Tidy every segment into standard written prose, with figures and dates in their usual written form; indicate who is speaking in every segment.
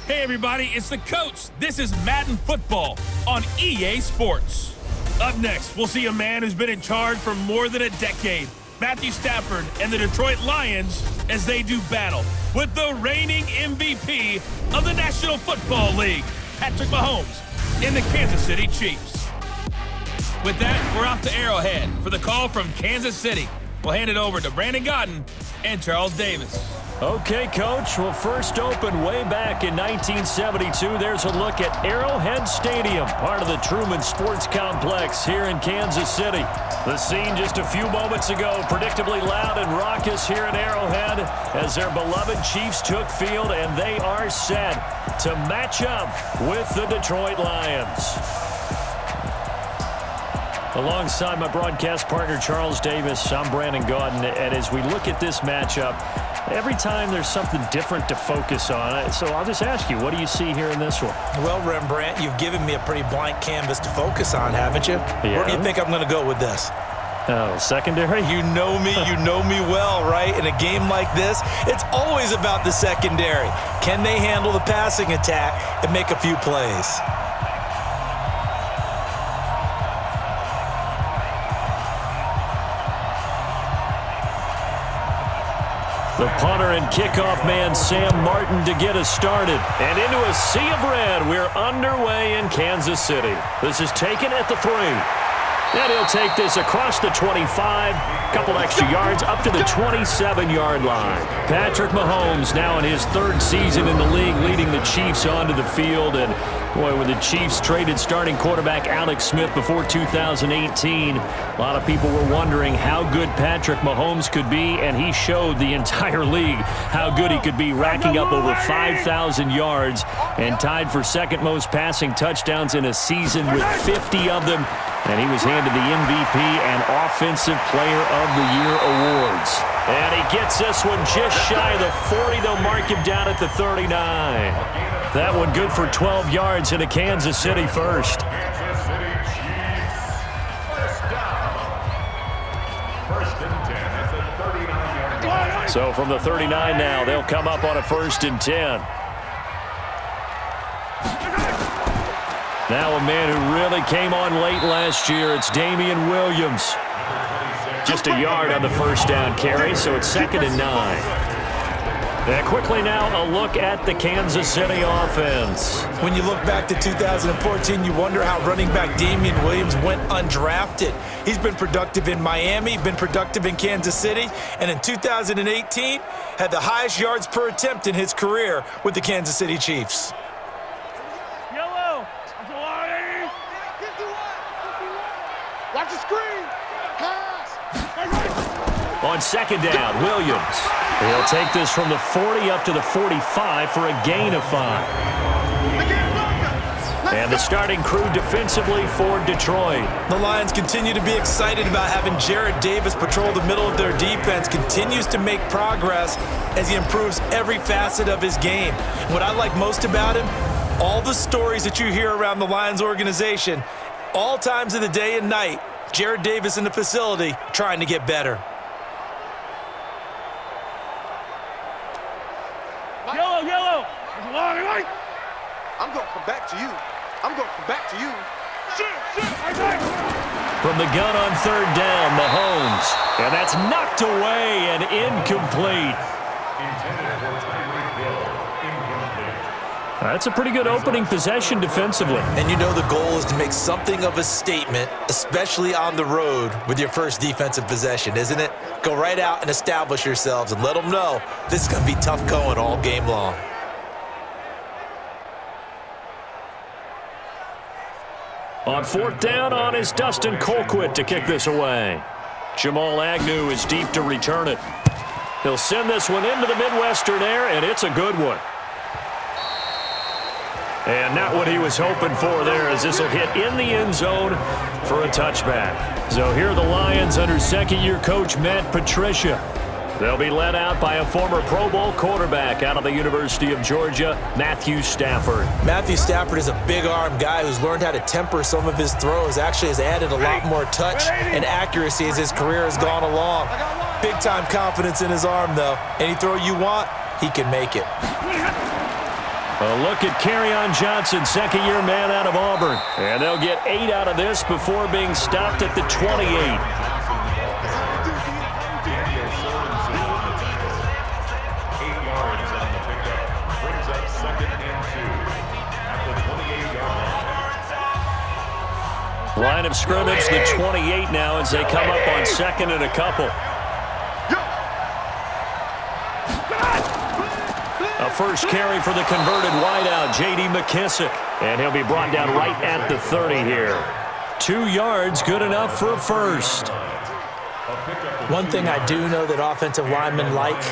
Speaker 1: Hey everybody, it's the coach. This is Madden Football on EA Sports. Up next, we'll see a man who's been in charge for more than a decade, Matthew Stafford and the Detroit Lions, as they do battle with the reigning MVP of the National Football League, Patrick Mahomes, and the Kansas City Chiefs. With that, we're off to Arrowhead for the call from Kansas City. We'll hand it over to Brandon Godden and Charles Davis.
Speaker 2: Okay, Coach. Well, first opened way back in 1972. There's a look at Arrowhead Stadium, part of the Truman Sports Complex here in Kansas City. The scene just a few moments ago, predictably loud and raucous here in Arrowhead as their beloved Chiefs took field, and they are set to match up with the Detroit Lions. Alongside my broadcast partner, Charles Davis, I'm Brandon Godden, and as we look at this matchup, every time there's something different to focus on. So I'll just ask you, what do you see here in this one?
Speaker 3: Well, Rembrandt, you've given me a pretty blank canvas to focus on, haven't you?
Speaker 2: Yeah.
Speaker 3: Where do you think I'm going to go with this?
Speaker 2: Oh, secondary?
Speaker 3: You know me well, right? In a game like this, it's always about the secondary. Can they handle the passing attack and make a few plays?
Speaker 2: The punter and kickoff man, Sam Martin, to get us started. And into a sea of red, we're underway in Kansas City. This is taken at the 3. And he'll take this across the 25, couple extra yards, up to the 27-yard line. Patrick Mahomes now in his 3rd season in the league, leading the Chiefs onto the field. And, boy, when the Chiefs traded starting quarterback Alex Smith before 2018, a lot of people were wondering how good Patrick Mahomes could be, and he showed the entire league how good he could be, racking up over 5,000 yards and tied for 2nd most passing touchdowns in a season with 50 of them. And he was handed the MVP and Offensive Player of the Year awards. And he gets this one just shy of the 40. They'll mark him down at the 39. That one good for 12 yards into Kansas City first. So from the 39 now, they'll come up on a 1st and 10. Now a man who really came on late last year, it's Damian Williams. Just a yard on the 1st down carry, so it's 2nd and 9. And quickly now, a look at the Kansas City offense.
Speaker 3: When you look back to 2014, you wonder how running back Damian Williams went undrafted. He's been productive in Miami, been productive in Kansas City, and in 2018, had the highest yards per attempt in his career with the Kansas City Chiefs.
Speaker 4: Watch the screen. Pass.
Speaker 2: On 2nd down, Williams. He'll take this from the 40 up to the 45 for a gain of 5. And the starting crew defensively for Detroit.
Speaker 3: The Lions continue to be excited about having Jarrad Davis patrol the middle of their defense. Continues to make progress as he improves every facet of his game. What I like most about him, all the stories that you hear around the Lions organization, all times of the day and night, Jarrad Davis in the facility trying to get better.
Speaker 4: Yellow. I'm going to come back to you.
Speaker 2: From the gun on 3rd down, Mahomes. And that's knocked away and incomplete. That's a pretty good opening possession defensively.
Speaker 3: And you know the goal is to make something of a statement, especially on the road with your first defensive possession, isn't it? Go right out and establish yourselves and let them know this is going to be tough going all game long.
Speaker 2: On 4th down, on is Dustin Colquitt to kick this away. Jamal Agnew is deep to return it. He'll send this one into the Midwestern air, and it's a good one. And not what he was hoping for there, as this will hit in the end zone for a touchback. So here are the Lions under 2nd-year coach Matt Patricia. They'll be led out by a former Pro Bowl quarterback out of the University of Georgia, Matthew Stafford.
Speaker 3: Matthew Stafford is a big-arm guy who's learned how to temper some of his throws. Actually has added a lot more touch and accuracy as his career has gone along. Big-time confidence in his arm, though. Any throw you want, he can make it.
Speaker 2: A look at Kerryon Johnson, second-year man out of Auburn. And they'll get 8 out of this before being stopped at the 28. Line of scrimmage, the 28 now as they come up on second and a couple. A first carry for the converted wideout, J.D. McKissick. And he'll be brought down right at the 30 here. 2 yards, good enough for a first.
Speaker 3: One thing I do know that offensive linemen like,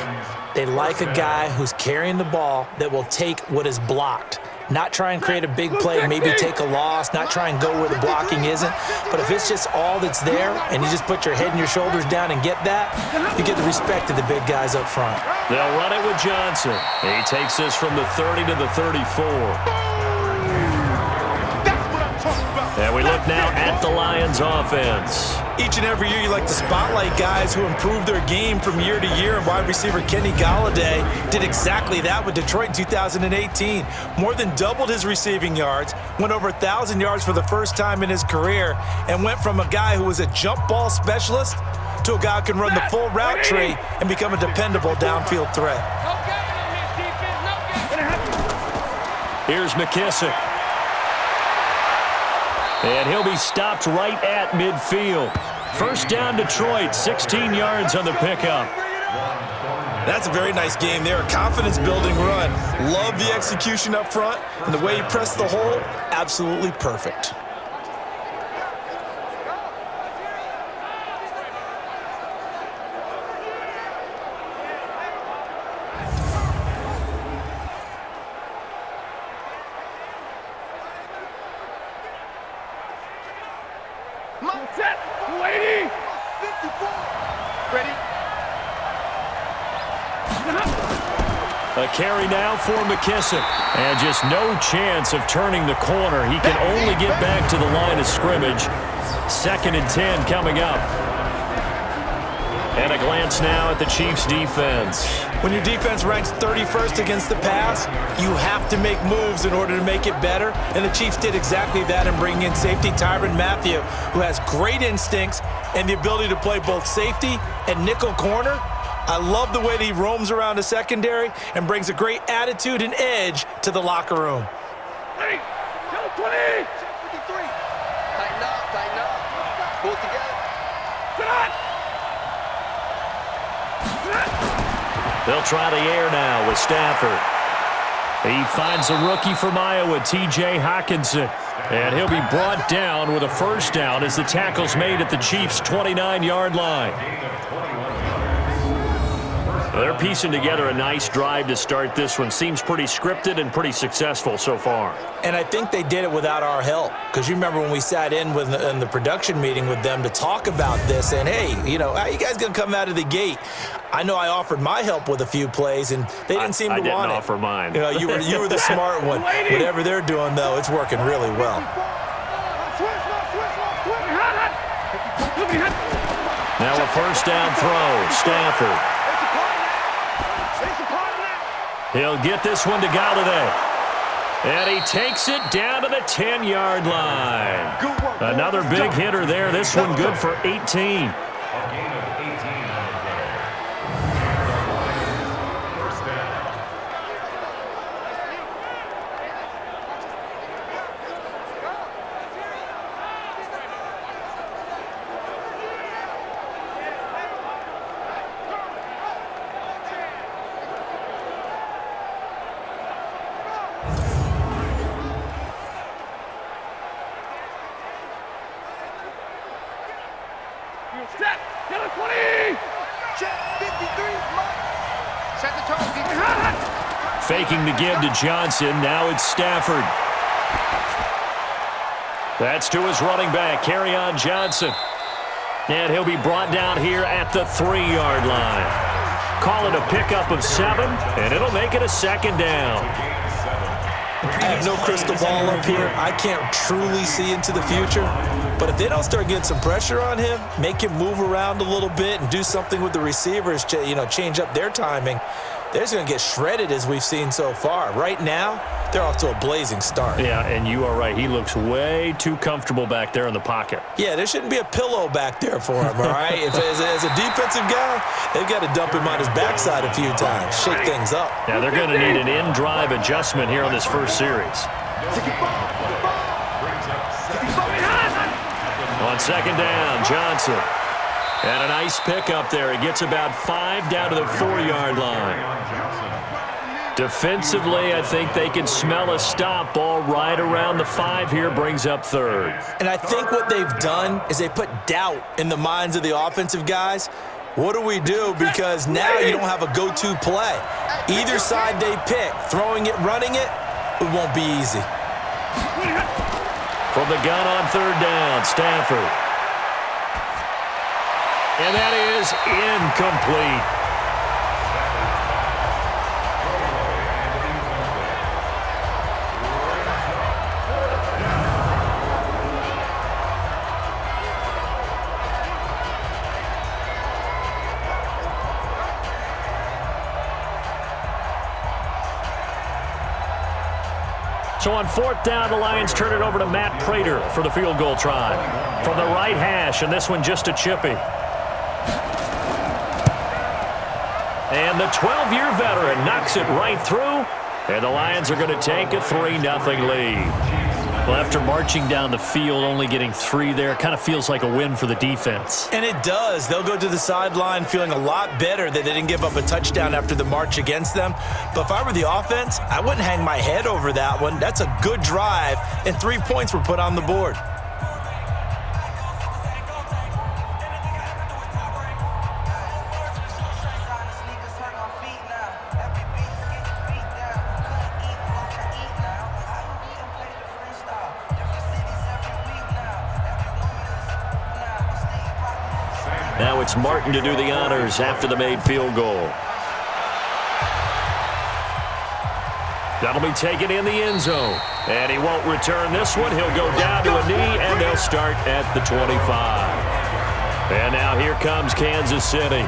Speaker 3: they like a guy who's carrying the ball that will take what is blocked. Not try and create a big play, maybe take a loss, not try and go where the blocking isn't. But if it's just all that's there and you just put your head and your shoulders down and get that, you get the respect of the big guys up front.
Speaker 2: They'll run it with Johnson. He takes this from the 30 to the 34. And we look now at the Lions offense.
Speaker 3: Each and every year you like to spotlight guys who improve their game from year to year, and wide receiver Kenny Golladay did exactly that with Detroit in 2018. More than doubled his receiving yards, went over 1,000 yards for the first time in his career, and went from a guy who was a jump ball specialist to a guy who can run the full route tree and become a dependable downfield threat.
Speaker 2: Here's McKissick. And he'll be stopped right at midfield. First down, Detroit, 16 yards on the pickup.
Speaker 3: That's a very nice game there, a confidence-building run. Love the execution up front, and the way he pressed the hole, absolutely perfect.
Speaker 4: Set, lady. 54. Ready?
Speaker 2: A carry now for McKissick. And just no chance of turning the corner. He can only get back to the line of scrimmage. 2nd and 10 coming up. And a glance now at the Chiefs' defense.
Speaker 3: When your defense ranks 31st against the pass, you have to make moves in order to make it better. And the Chiefs did exactly that in bringing in safety Tyrann Mathieu, who has great instincts and the ability to play both safety and nickel corner. I love the way that he roams around the secondary and brings a great attitude and edge to the locker room.
Speaker 4: 20. 53. Tighten up. Pull it together. Sit on.
Speaker 2: They'll try the air now with Stafford. He finds a rookie from Iowa, T.J. Hockenson. And he'll be brought down with a first down as the tackle's made at the Chiefs' 29-yard line. They're piecing together a nice drive to start this one. Seems pretty scripted and pretty successful so far.
Speaker 3: And I think they did it without our help. Because you remember when we sat in the production meeting with them to talk about this, and hey, you know, how you guys going to come out of the gate? I know I offered my help with a few plays, and they didn't seem to want it.
Speaker 2: I didn't offer mine.
Speaker 3: You know, you were the smart one. Whatever they're doing, though, it's working really well.
Speaker 2: Now a first down throw, Stafford. He'll get this one to Golladay. And he takes it down to the 10-yard line. Another big hitter there. This one good for 18.
Speaker 4: Set. Get a 20. Check 53. Set the tone.
Speaker 2: Faking the give to Johnson. Now it's Stafford. That's to his running back, Kerryon Johnson. And he'll be brought down here at the 3-yard line. Call it a pickup of 7, and it'll make it a second down.
Speaker 3: I have no crystal ball up here. I can't truly see into the future. But if they don't start getting some pressure on him, make him move around a little bit and do something with the receivers, change up their timing, they're just going to get shredded as we've seen so far. Right now, they're off to a blazing start.
Speaker 2: Yeah, and you are right. He looks way too comfortable back there in the pocket.
Speaker 3: Yeah, there shouldn't be a pillow back there for him, all right? As a defensive guy, they've got to dump him on his backside a few times, shake things up.
Speaker 2: Now, they're going to need an in-drive adjustment here on this first series. On second down, Johnson. And a nice pickup there. He gets about 5 down to the 4-yard line. Defensively, I think they can smell a stop. Ball right around the 5 here, brings up third.
Speaker 3: And I think what they've done is they put doubt in the minds of the offensive guys. What do we do? Because now you don't have a go-to play. Either side they pick, throwing it, running it, it won't be easy.
Speaker 2: From the gun on third down, Stafford. And that is incomplete. So on fourth down, the Lions turn it over to Matt Prater for the field goal try. From the right hash, and this one just a chippy. And the 12-year veteran knocks it right through, and the Lions are going to take a 3-0 lead. Well, after marching down the field, only getting 3 there, kind of feels like a win for the defense.
Speaker 3: And it does. They'll go to the sideline feeling a lot better that they didn't give up a touchdown after the march against them. But if I were the offense, I wouldn't hang my head over that one. That's a good drive, and 3 points were put on the board.
Speaker 2: Now it's Martin to do the honors after the made field goal. That'll be taken in the end zone. And he won't return this one. He'll go down to a knee, and they'll start at the 25. And now here comes Kansas City.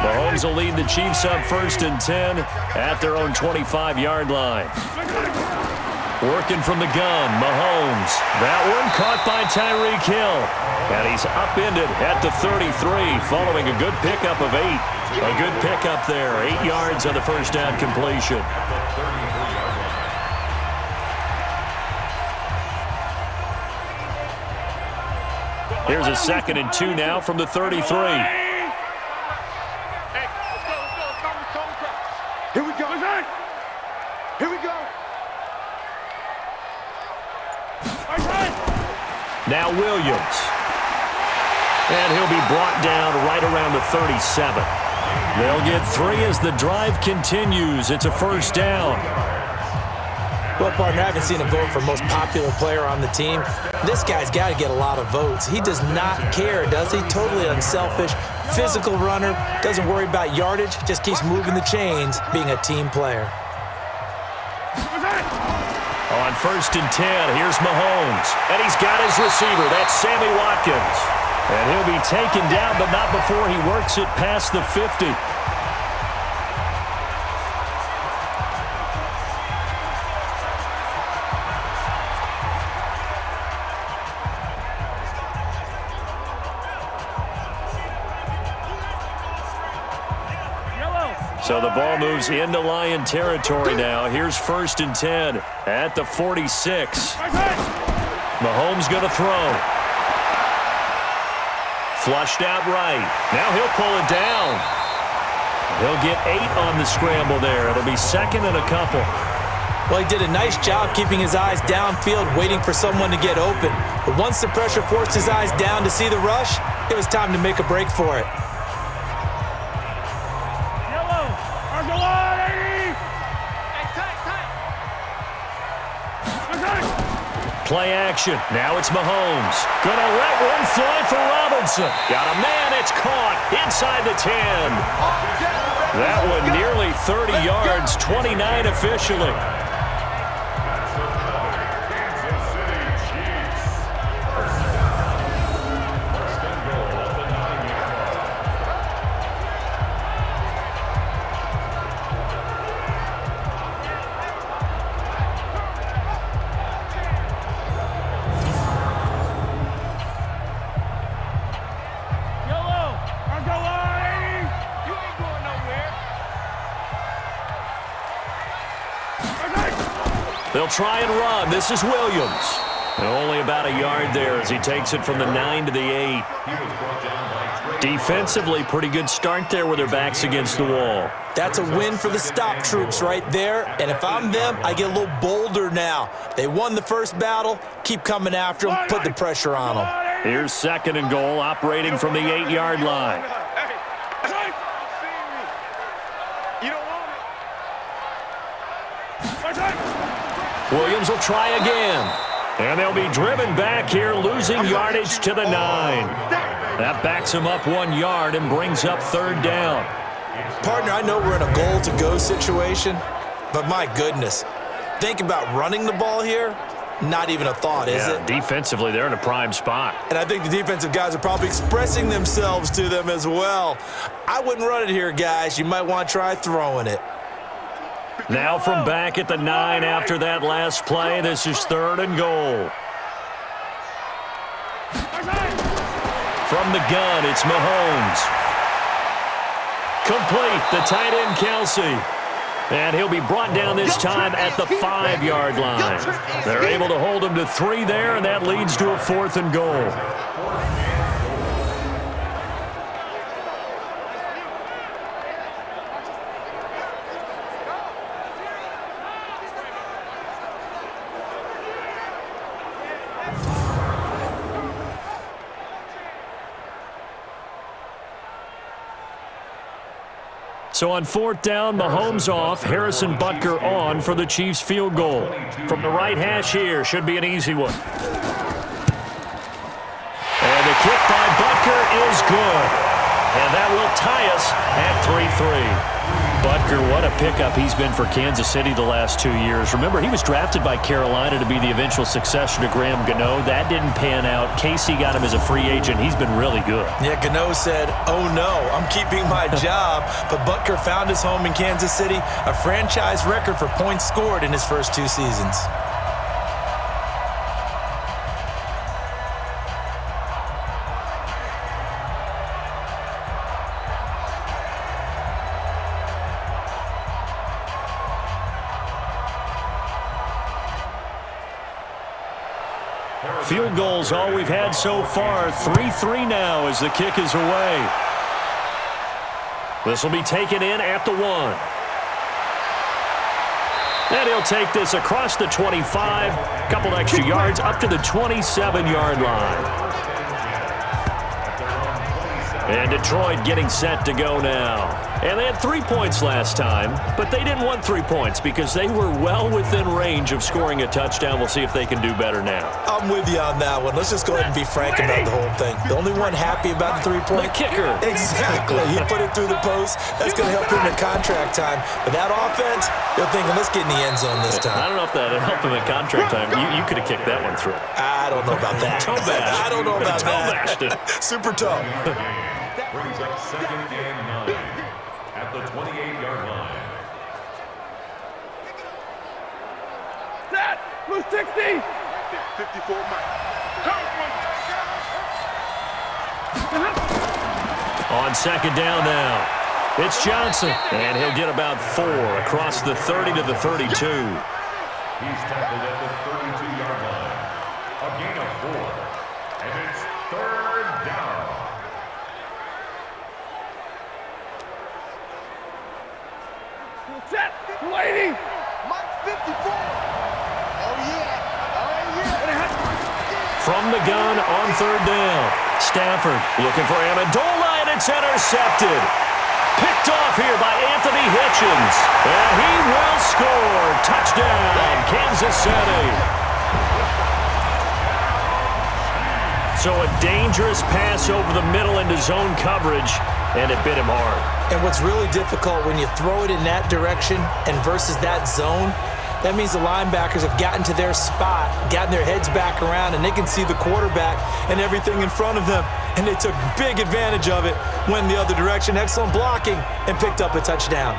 Speaker 2: Mahomes will lead the Chiefs up 1st and 10 at their own 25-yard line. Working from the gun, Mahomes. That one caught by Tyreek Hill. And he's upended at the 33 following a good pickup of 8. A good pickup there, 8 yards on the first down completion. Here's a 2nd and 2 now from the 33.
Speaker 4: Here we go. Here we go.
Speaker 2: Now Williams. And he'll be brought down right around the 37. They'll get 3 as the drive continues. It's a first down.
Speaker 3: Well, partner, I haven't seen a vote for most popular player on the team. This guy's got to get a lot of votes. He does not care, does he? Totally unselfish, physical runner, doesn't worry about yardage, just keeps moving the chains, being a team player.
Speaker 2: On 1st and 10, here's Mahomes. And he's got his receiver. That's Sammy Watkins. And he'll be taken down, but not before he works it past the 50. So the ball moves into Lion territory now. Here's 1st and 10 at the 46. Mahomes going to throw. Flushed out right. Now he'll pull it down. He'll get 8 on the scramble there. It'll be 2nd and a couple.
Speaker 3: Well, he did a nice job keeping his eyes downfield, waiting for someone to get open. But once the pressure forced his eyes down to see the rush, it was time to make a break for it.
Speaker 2: Play action. Now it's Mahomes. Gonna let one fly for Robinson. Got a man. It's caught inside the 10. That one nearly 30 yards, 29 officially. They'll try and run. This is Williams. And only about a yard there as he takes it from the 9 to the 8. Defensively, pretty good start there with their backs against the wall.
Speaker 3: That's a win for the stop troops right there. And if I'm them, I get a little bolder now. They won the first battle. Keep coming after them. Put the pressure on them.
Speaker 2: Here's 2nd and goal, operating from the 8-yard line. Williams will try again. And they'll be driven back here, losing yardage to the 9. That backs him up 1 yard and brings up 3rd down.
Speaker 3: Partner, I know we're in a goal-to-go situation, but my goodness, think about running the ball here. Not even a thought, is it?
Speaker 2: Defensively, they're in a prime spot.
Speaker 3: And I think the defensive guys are probably expressing themselves to them as well. I wouldn't run it here, guys. You might want to try throwing it.
Speaker 2: Now from back at the 9 after that last play, this is 3rd and goal. From the gun, it's Mahomes. Complete, the tight end Kelsey. And he'll be brought down this time at the 5-yard line. They're able to hold him to 3 there, and that leads to a 4th and goal. So on 4th down, Mahomes off, Harrison Butker on for the Chiefs field goal. From the right hash here, should be an easy one. And the kick by Butker is good. And that will tie us at 3-3. Butker, what a pickup he's been for Kansas City the last 2 years. Remember, he was drafted by Carolina to be the eventual successor to Graham Gano. That didn't pan out. Casey got him as a free agent. He's been really good.
Speaker 3: Yeah, Gano said, oh no, I'm keeping my job. But Butker found his home in Kansas City, a franchise record for points scored in his first 2 seasons.
Speaker 2: Field goals all we've had so far. 3-3 now as the kick is away. This will be taken in at the 1. And he'll take this across the 25. Couple extra yards up to the 27-yard line. And Detroit getting set to go now. And they had 3 points last time, but they didn't want 3 points because they were well within range of scoring a touchdown. We'll see if they can do better now.
Speaker 3: I'm with you on that one. Let's just go ahead and be frank about the whole thing. The only one happy about the 3-point?
Speaker 2: The kicker.
Speaker 3: Exactly. He put it through the post. That's going to help him in contract time. But that offense, they're thinking, let's get in the end zone this time.
Speaker 2: I don't know if that helped him in contract time. You could have kicked that one through.
Speaker 3: I don't know about that.
Speaker 2: Toe bash.
Speaker 3: I don't know about
Speaker 2: toe bashed it.
Speaker 3: Super toe.
Speaker 5: Brings up 2nd and 9 at the 28-yard line.
Speaker 4: Set! Blue 60! 54
Speaker 2: On 2nd down now. It's Johnson. And he'll get about 4 across the 30 to the 32.
Speaker 5: He's tackled at the 32-yard line. A gain of 4. And it's 3rd down.
Speaker 4: Set! Waiting! Mike 54! Oh yeah! Oh yeah!
Speaker 2: From the gun on 3rd down. Stafford looking for Amendola, and it's intercepted. Picked off here by Anthony Hitchens. And he will score. Touchdown, Kansas City. So a dangerous pass over the middle into zone coverage, and it bit him hard.
Speaker 3: And what's really difficult when you throw it in that direction and versus that zone, that means the linebackers have gotten to their spot, gotten their heads back around, and they can see the quarterback and everything in front of them. And they took big advantage of it, went the other direction, excellent blocking, and picked up a touchdown.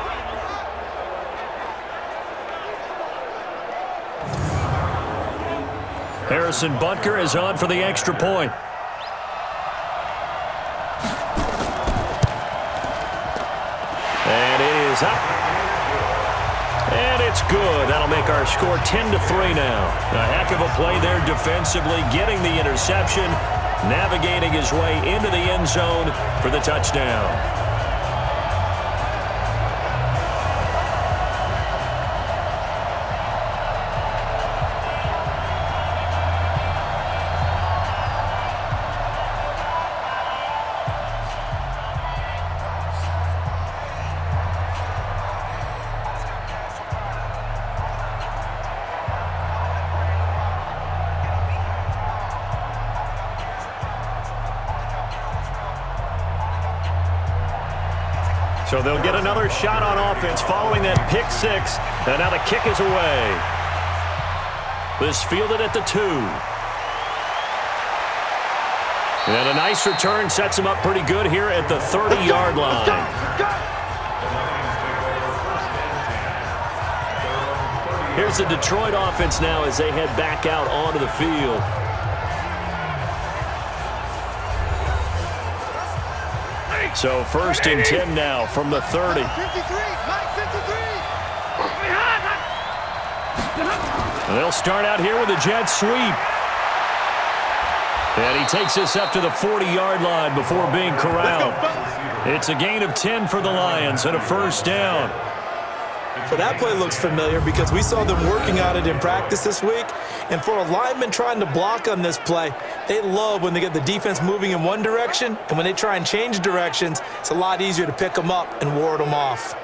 Speaker 2: Harrison Butker is on for the extra point. And it is up. And it's That's good. That'll make our score 10-3 now. A heck of a play there defensively, getting the interception, navigating his way into the end zone for the touchdown. So they'll get another shot on offense following that pick six. And now the kick is away. This fielded at the 2. And a nice return sets him up pretty good here at the 30-yard line. Here's the Detroit offense now as they head back out onto the field. So 1st and 10 now from the 30. And they'll start out here with a jet sweep. And he takes this up to the 40-yard line before being corralled. It's a gain of 10 for the Lions and a 1st down.
Speaker 3: So that play looks familiar because we saw them working on it in practice this week. And for a lineman trying to block on this play, they love when they get the defense moving in one direction. And when they try and change directions, it's a lot easier to pick them up and ward them off.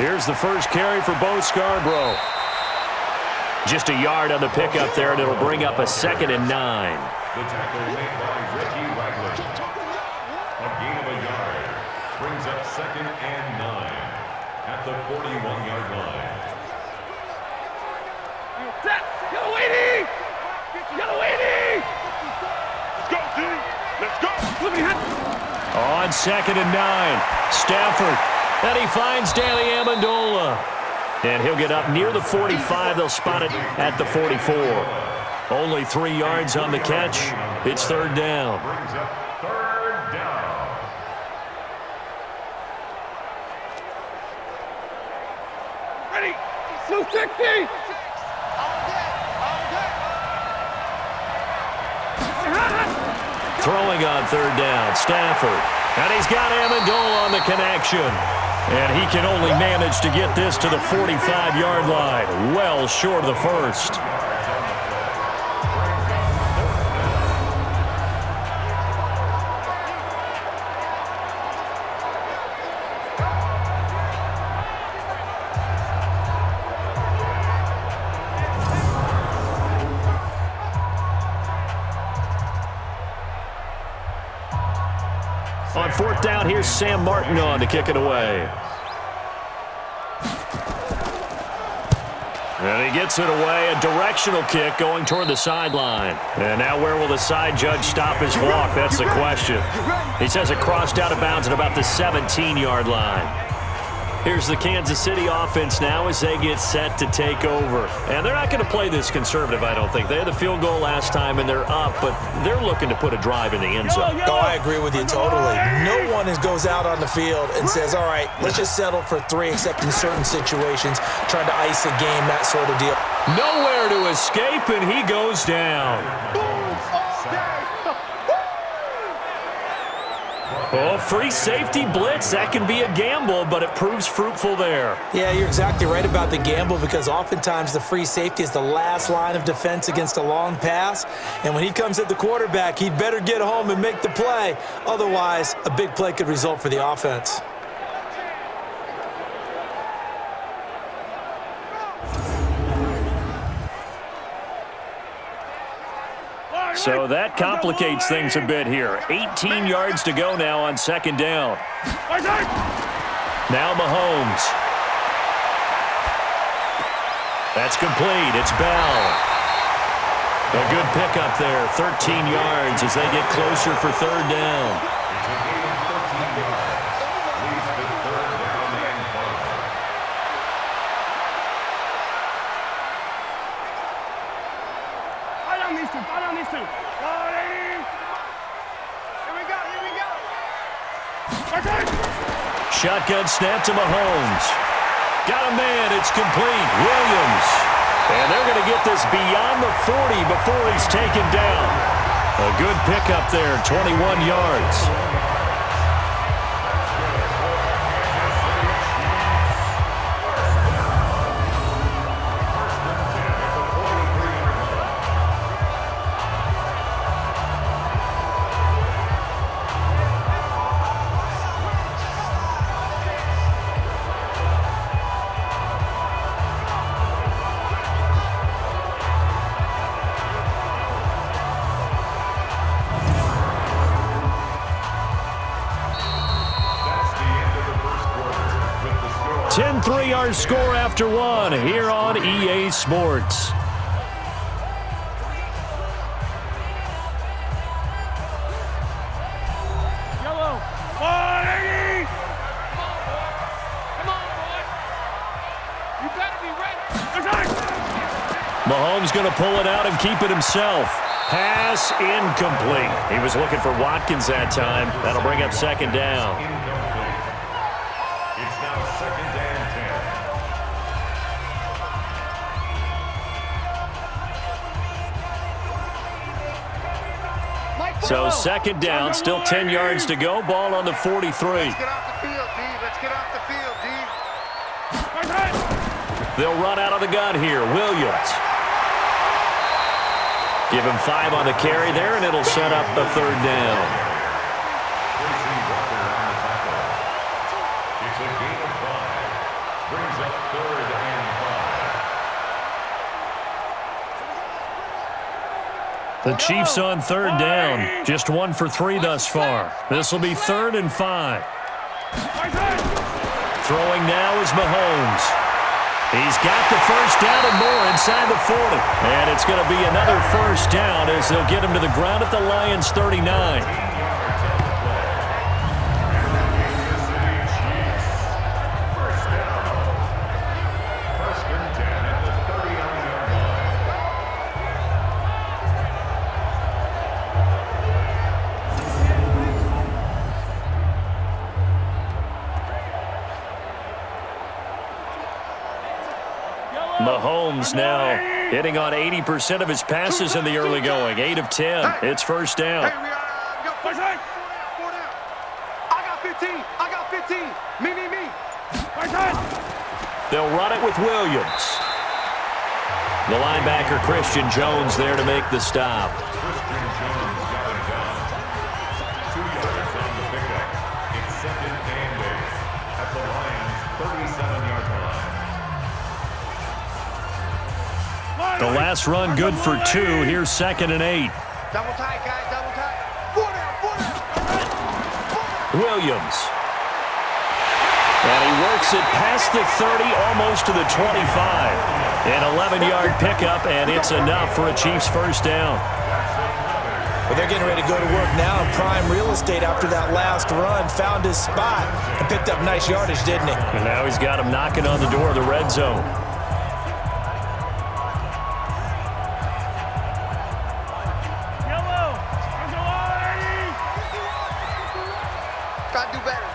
Speaker 2: Here's the first carry for Bo Scarborough. Just a yard on the pickup there, and it'll bring up a 2nd and 9.
Speaker 5: The tackle made by Ricky Wagler. A gain of a yard brings up 2nd and 9 at the 41-yard line.
Speaker 4: Let's go.
Speaker 2: On 2nd and 9, Stafford. And he finds Danny Amendola. And he'll get up near the 45. They'll spot it at the 44. Only 3 yards on the catch. It's 3rd down.
Speaker 5: Brings up 3rd down.
Speaker 4: Ready. 260.
Speaker 2: Throwing on 3rd down, Stafford. And he's got Amendola on the connection. And he can only manage to get this to the 45-yard line. Well short of the 1st. On 4th down, here's Sam Martin on to kick it away. And he gets it away, a directional kick going toward the sideline. And now where will the side judge stop his walk? That's the question. He says it crossed out of bounds at about the 17-yard line. Here's the Kansas City offense now as they get set to take over. And they're not going to play this conservative, I don't think. They had the field goal last time, and they're up, but they're looking to put a drive in the end zone.
Speaker 3: Oh, I agree with you totally. No one goes out on the field and says, all right, let's just settle for 3, except in certain situations, trying to ice a game, that sort of deal.
Speaker 2: Nowhere to escape, and he goes down. Oh, free safety blitz. That can be a gamble, but it proves fruitful there.
Speaker 3: Yeah, you're exactly right about the gamble because oftentimes the free safety is the last line of defense against a long pass. And when he comes at the quarterback, he'd better get home and make the play. Otherwise, a big play could result for the offense.
Speaker 2: So that complicates things a bit here. 18 yards to go now on 2nd down. Now Mahomes. That's complete. It's Bell. A good pickup there, 13 yards as they get closer for third down.
Speaker 5: It's a gain of 13 yards. Leads to third down and 5.
Speaker 4: Fight on these two. Fight on these two. Here we go. Here we go. Okay.
Speaker 2: Shotgun snap to Mahomes. Got a man. It's complete. Williams. And they're going to get this beyond the 40 before he's taken down. A good pickup there, 21 yards.
Speaker 5: That's the end of the first quarter with the score.
Speaker 2: 10-3 our score after one here on EA Sports.
Speaker 4: Yellow. 180. Come on, boy. You better be ready.
Speaker 2: Mahomes going to pull it out and keep it himself. Pass incomplete. He was looking for Watkins that time. That'll bring up second down.
Speaker 5: Incomplete. It's now second and 10.
Speaker 2: So second down, still 10 yards to go. Ball on the 43.
Speaker 4: Let's get off the field, D. Let's get off the field, D.
Speaker 2: They'll run out of the gun here. Williams. Give him 5 on the carry there, and it'll set up the third down.
Speaker 5: Tracy Walker on the tackle. It's a gain of 5. Brings up third and 5.
Speaker 2: The Chiefs on third down. Just 1 for 3 thus far. This will be third and 5. Throwing now is Mahomes. He's got the first down and more inside the 40. And it's going to be another first down as they'll get him to the ground at the Lions' 39.
Speaker 5: 10 yards on the play. And the Kansas City Chiefs. First down. First and 10 at the 39-yard
Speaker 2: Mahomes now hitting on 80% of his passes in the early going. 8 of 10. It's first down.
Speaker 4: Hey, we got 4 down. I got 15. I got 15. Me.
Speaker 2: They'll run it with Williams. The linebacker, Christian Jones, there to make the stop.
Speaker 5: Christian Jones got him down. 2 yards on the pickup. It's second and 8 at the Lions' 37-yard line.
Speaker 2: The last run good for 2. Here's second and 8.
Speaker 4: Double tight, guys. Double tight. 4 down.
Speaker 2: Williams. And he works it past the 30, almost to the 25. An 11-yard pickup, and it's enough for a Chiefs first down.
Speaker 3: Well, they're getting ready to go to work now. Prime real estate after that last run. Found his spot and picked up nice yardage, didn't he?
Speaker 2: And now he's got him knocking on the door of the red zone.
Speaker 4: Gotta do better.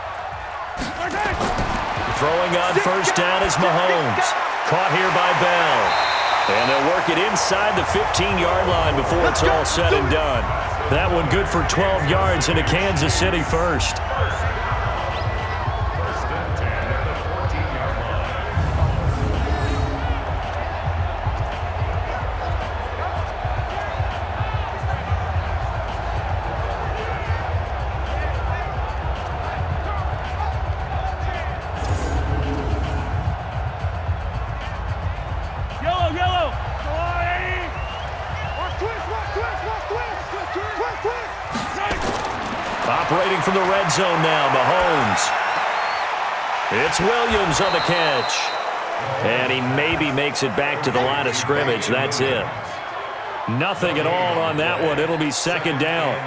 Speaker 2: Throwing on first down is Mahomes. Caught here by Bell. And they'll work it inside the 15-yard line before it's all said and done. That one good for 12 yards into Kansas City first.
Speaker 5: First and 10 at the 14-yard line.
Speaker 4: Yellow.
Speaker 2: Operating from the red zone now, Mahomes. It's Williams on the catch. And he maybe makes it back to the line of scrimmage. That's it. Nothing at all on that one. It'll be second down.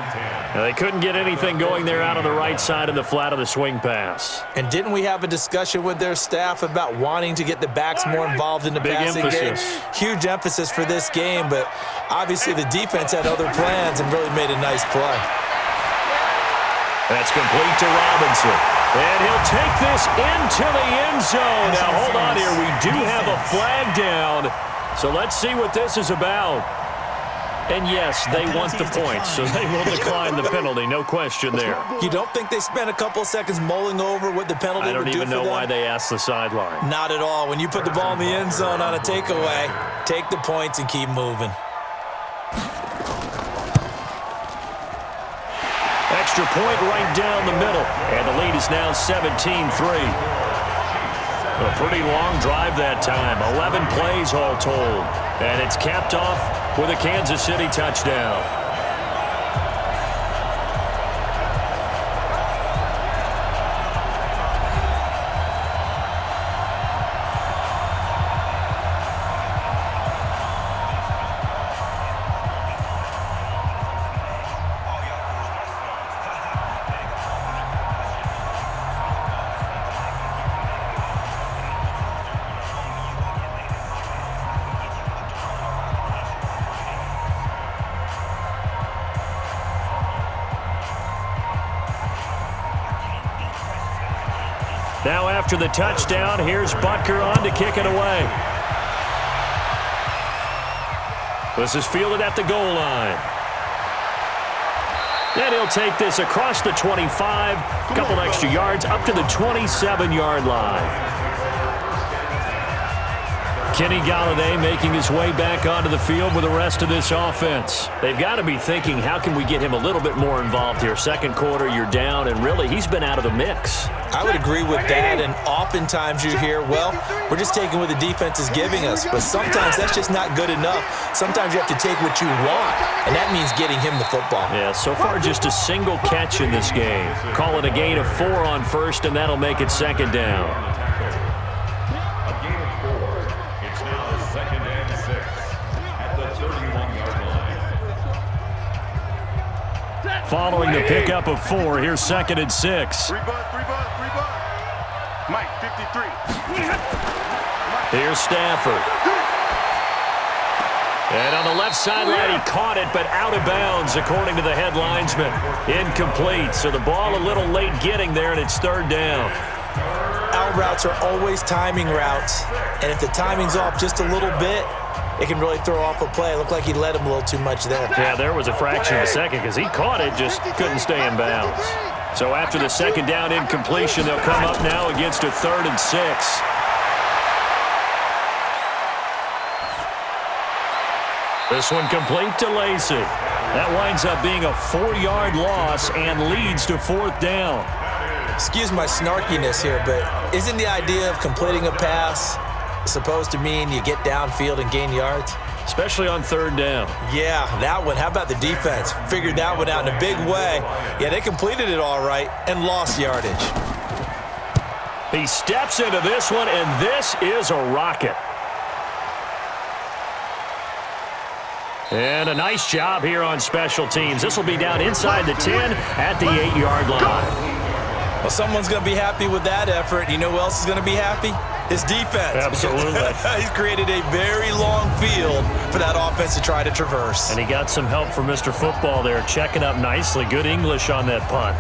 Speaker 2: Now, they couldn't get anything going there out on the right side of the flat of the swing pass.
Speaker 3: And didn't we have a discussion with their staff about wanting to get the backs more involved in the passing game? Huge emphasis for this game, but obviously the defense had other plans and really made a nice play.
Speaker 2: That's complete to Robinson. And he'll take this into the end zone. Now, hold on here. We do have a flag down. So let's see what this is about. And yes, they want the points, so they will decline the penalty. No question there.
Speaker 3: You don't think they spent a couple of seconds mulling over what the penalty would do for them?
Speaker 2: I don't even know why they asked the sideline.
Speaker 3: Not at all. When you put the ball in the end zone on a takeaway, take the points and keep moving.
Speaker 2: Extra point right down the middle. And the lead is now 17-3. A pretty long drive that time. 11 plays all told. And it's capped off with a Kansas City touchdown. Now after the touchdown, here's Butker on to kick it away. This is fielded at the goal line. And he'll take this across the 25, a couple extra yards, up to the 27-yard line. Kenny Golladay making his way back onto the field with the rest of this offense. They've got to be thinking, how can we get him a little bit more involved here? Second quarter, you're down, and really, he's been out of the mix.
Speaker 3: I would agree with that, and oftentimes you hear, well, we're just taking what the defense is giving us, but sometimes that's just not good enough. Sometimes you have to take what you want, and that means getting him the football.
Speaker 2: Yeah, so far just a single catch in this game. Call it a gain of 4 on first, and that'll make it second down. Following the pickup of 4, here's second and 6.
Speaker 4: Rebut. Mike, 53.
Speaker 2: Here's Stafford. And on the left sideline, he caught it, but out of bounds, according to the head linesman. Incomplete, so the ball a little late getting there, and it's third down.
Speaker 3: Out routes are always timing routes, and if the timing's off just a little bit, it can really throw off a play. It looked like he led him a little too much there.
Speaker 2: Yeah, there was a fraction of a second because he caught it, just couldn't stay in bounds. So after the second down incompletion, they'll come up now against a 3rd and 6. This one complete to Lacy. That winds up being a 4-yard loss and leads to 4th down.
Speaker 3: Excuse my snarkiness here, but isn't the idea of completing a pass supposed to mean you get downfield and gain yards?
Speaker 2: Especially on 3rd down.
Speaker 3: Yeah, that one. How about the defense? Figured that one out in a big way. Yeah, they completed it all right and lost yardage.
Speaker 2: He steps into this one, and this is a rocket. And a nice job here on special teams. This will be down inside the 10 at the 8-yard line.
Speaker 3: Well, someone's going to be happy with that effort. You know who else is going to be happy? His defense.
Speaker 2: Absolutely.
Speaker 3: He's created a very long field for that offense to try to traverse.
Speaker 2: And he got some help from Mr. Football there, checking up nicely. Good English on that punt.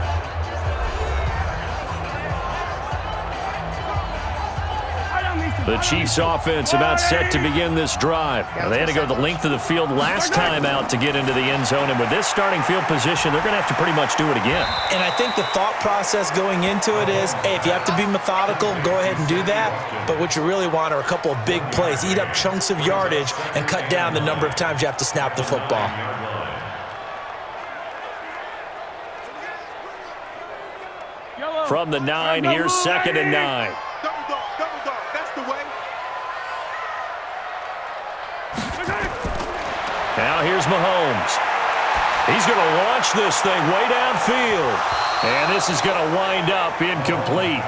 Speaker 2: The Chiefs offense about set to begin this drive. Now, they had to go the length of the field last time out to get into the end zone, and with this starting field position, they're going to have to pretty much do it again.
Speaker 3: And I think the thought process going into it is, hey, if you have to be methodical, go ahead and do that. But what you really want are a couple of big plays. Eat up chunks of yardage and cut down the number of times you have to snap the football.
Speaker 2: From the 9, here's 2nd and 9.
Speaker 4: Double dog. That's the way.
Speaker 2: Now here's Mahomes. He's going to launch this thing way downfield. And this is going to wind up incomplete.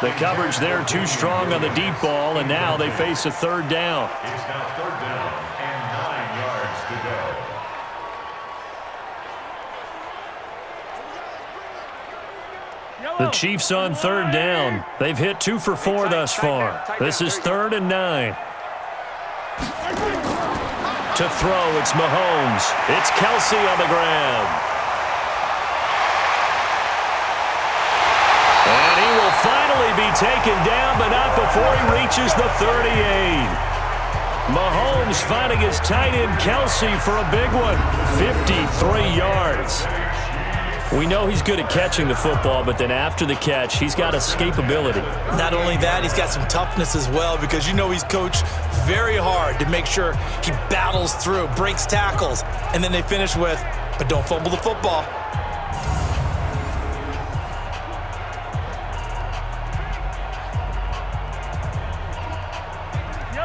Speaker 2: The coverage there too strong on the deep ball, and now they face a 3rd down.
Speaker 5: It's now 3rd down and 9 yards to go.
Speaker 2: The Chiefs on third down. They've hit 2 for 4 thus far. This is 3rd and 9. To throw, it's Mahomes. It's Kelsey on the ground. And he will finally be taken down, but not before he reaches the 38. Mahomes finding his tight end Kelsey for a big one. 53 yards. We know he's good at catching the football, but then after the catch, he's got escapability.
Speaker 3: Not only that, he's got some toughness as well, because you know he's coached very hard to make sure he battles through, breaks tackles, and then they finish with, but don't fumble the football.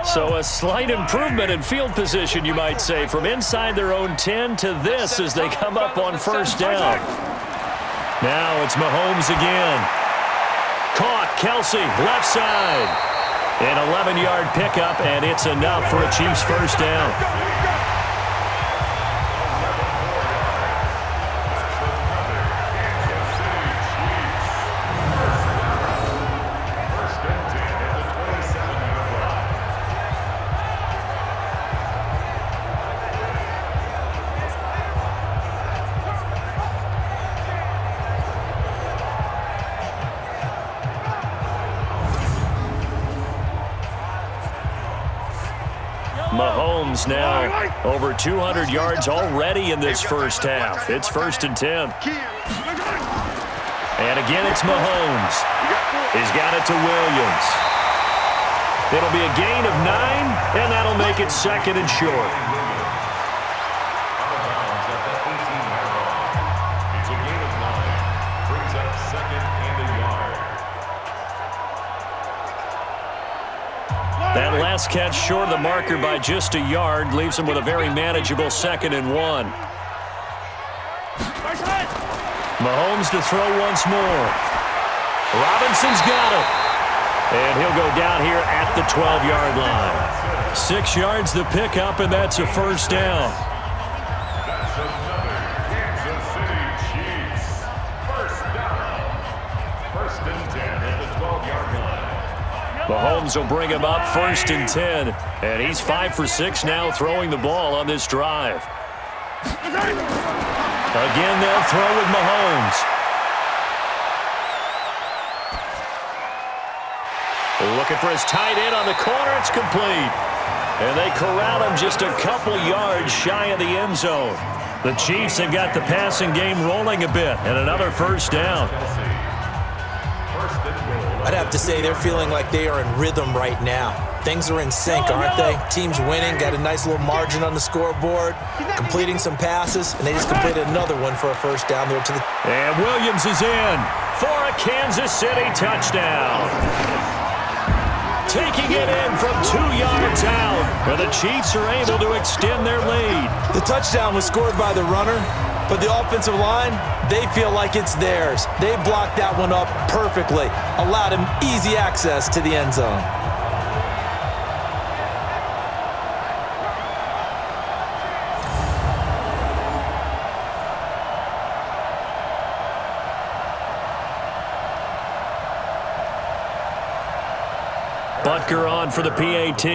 Speaker 2: So a slight improvement in field position, you might say, from inside their own 10 to this as they come up on first down. Now it's Mahomes again. Caught, Kelsey, left side. An 11-yard pickup, and it's enough for a Chiefs first down. Mahomes now over 200 yards already in this first half. It's 1st and 10. And again, it's Mahomes. He's got it to Williams. It'll be a gain of 9, and that'll make it 2nd and short.
Speaker 5: It's a gain of 9. Brings up 2nd and a yard.
Speaker 2: That last catch short of the marker by just a yard leaves him with a very manageable 2nd and 1. Mahomes to throw once more. Robinson's got it. And he'll go down here at the 12-yard line. 6 yards the pickup, and that's a first down.
Speaker 5: That's another Kansas City Chiefs. First down. 1st and 10 at the 12-yard line.
Speaker 2: Mahomes will bring him up 1st and 10, and he's 5 for 6 now throwing the ball on this drive. Again, they'll throw with Mahomes. Looking for his tight end on the corner. It's complete. And they corral him just a couple yards shy of the end zone. The Chiefs have got the passing game rolling a bit, and another first down.
Speaker 3: I'd have to say they're feeling like they are in rhythm right now. Things are in sync, aren't they? Team's winning, got a nice little margin on the scoreboard, completing some passes, and they just completed another one for a first down there to the...
Speaker 2: And Williams is in for a Kansas City touchdown. Taking it in from 2 yards out, where the Chiefs are able to extend their lead.
Speaker 3: The touchdown was scored by the runner, but the offensive line, they feel like it's theirs. They blocked that one up perfectly, allowed him easy access to the end zone.
Speaker 2: Butker on for the PAT.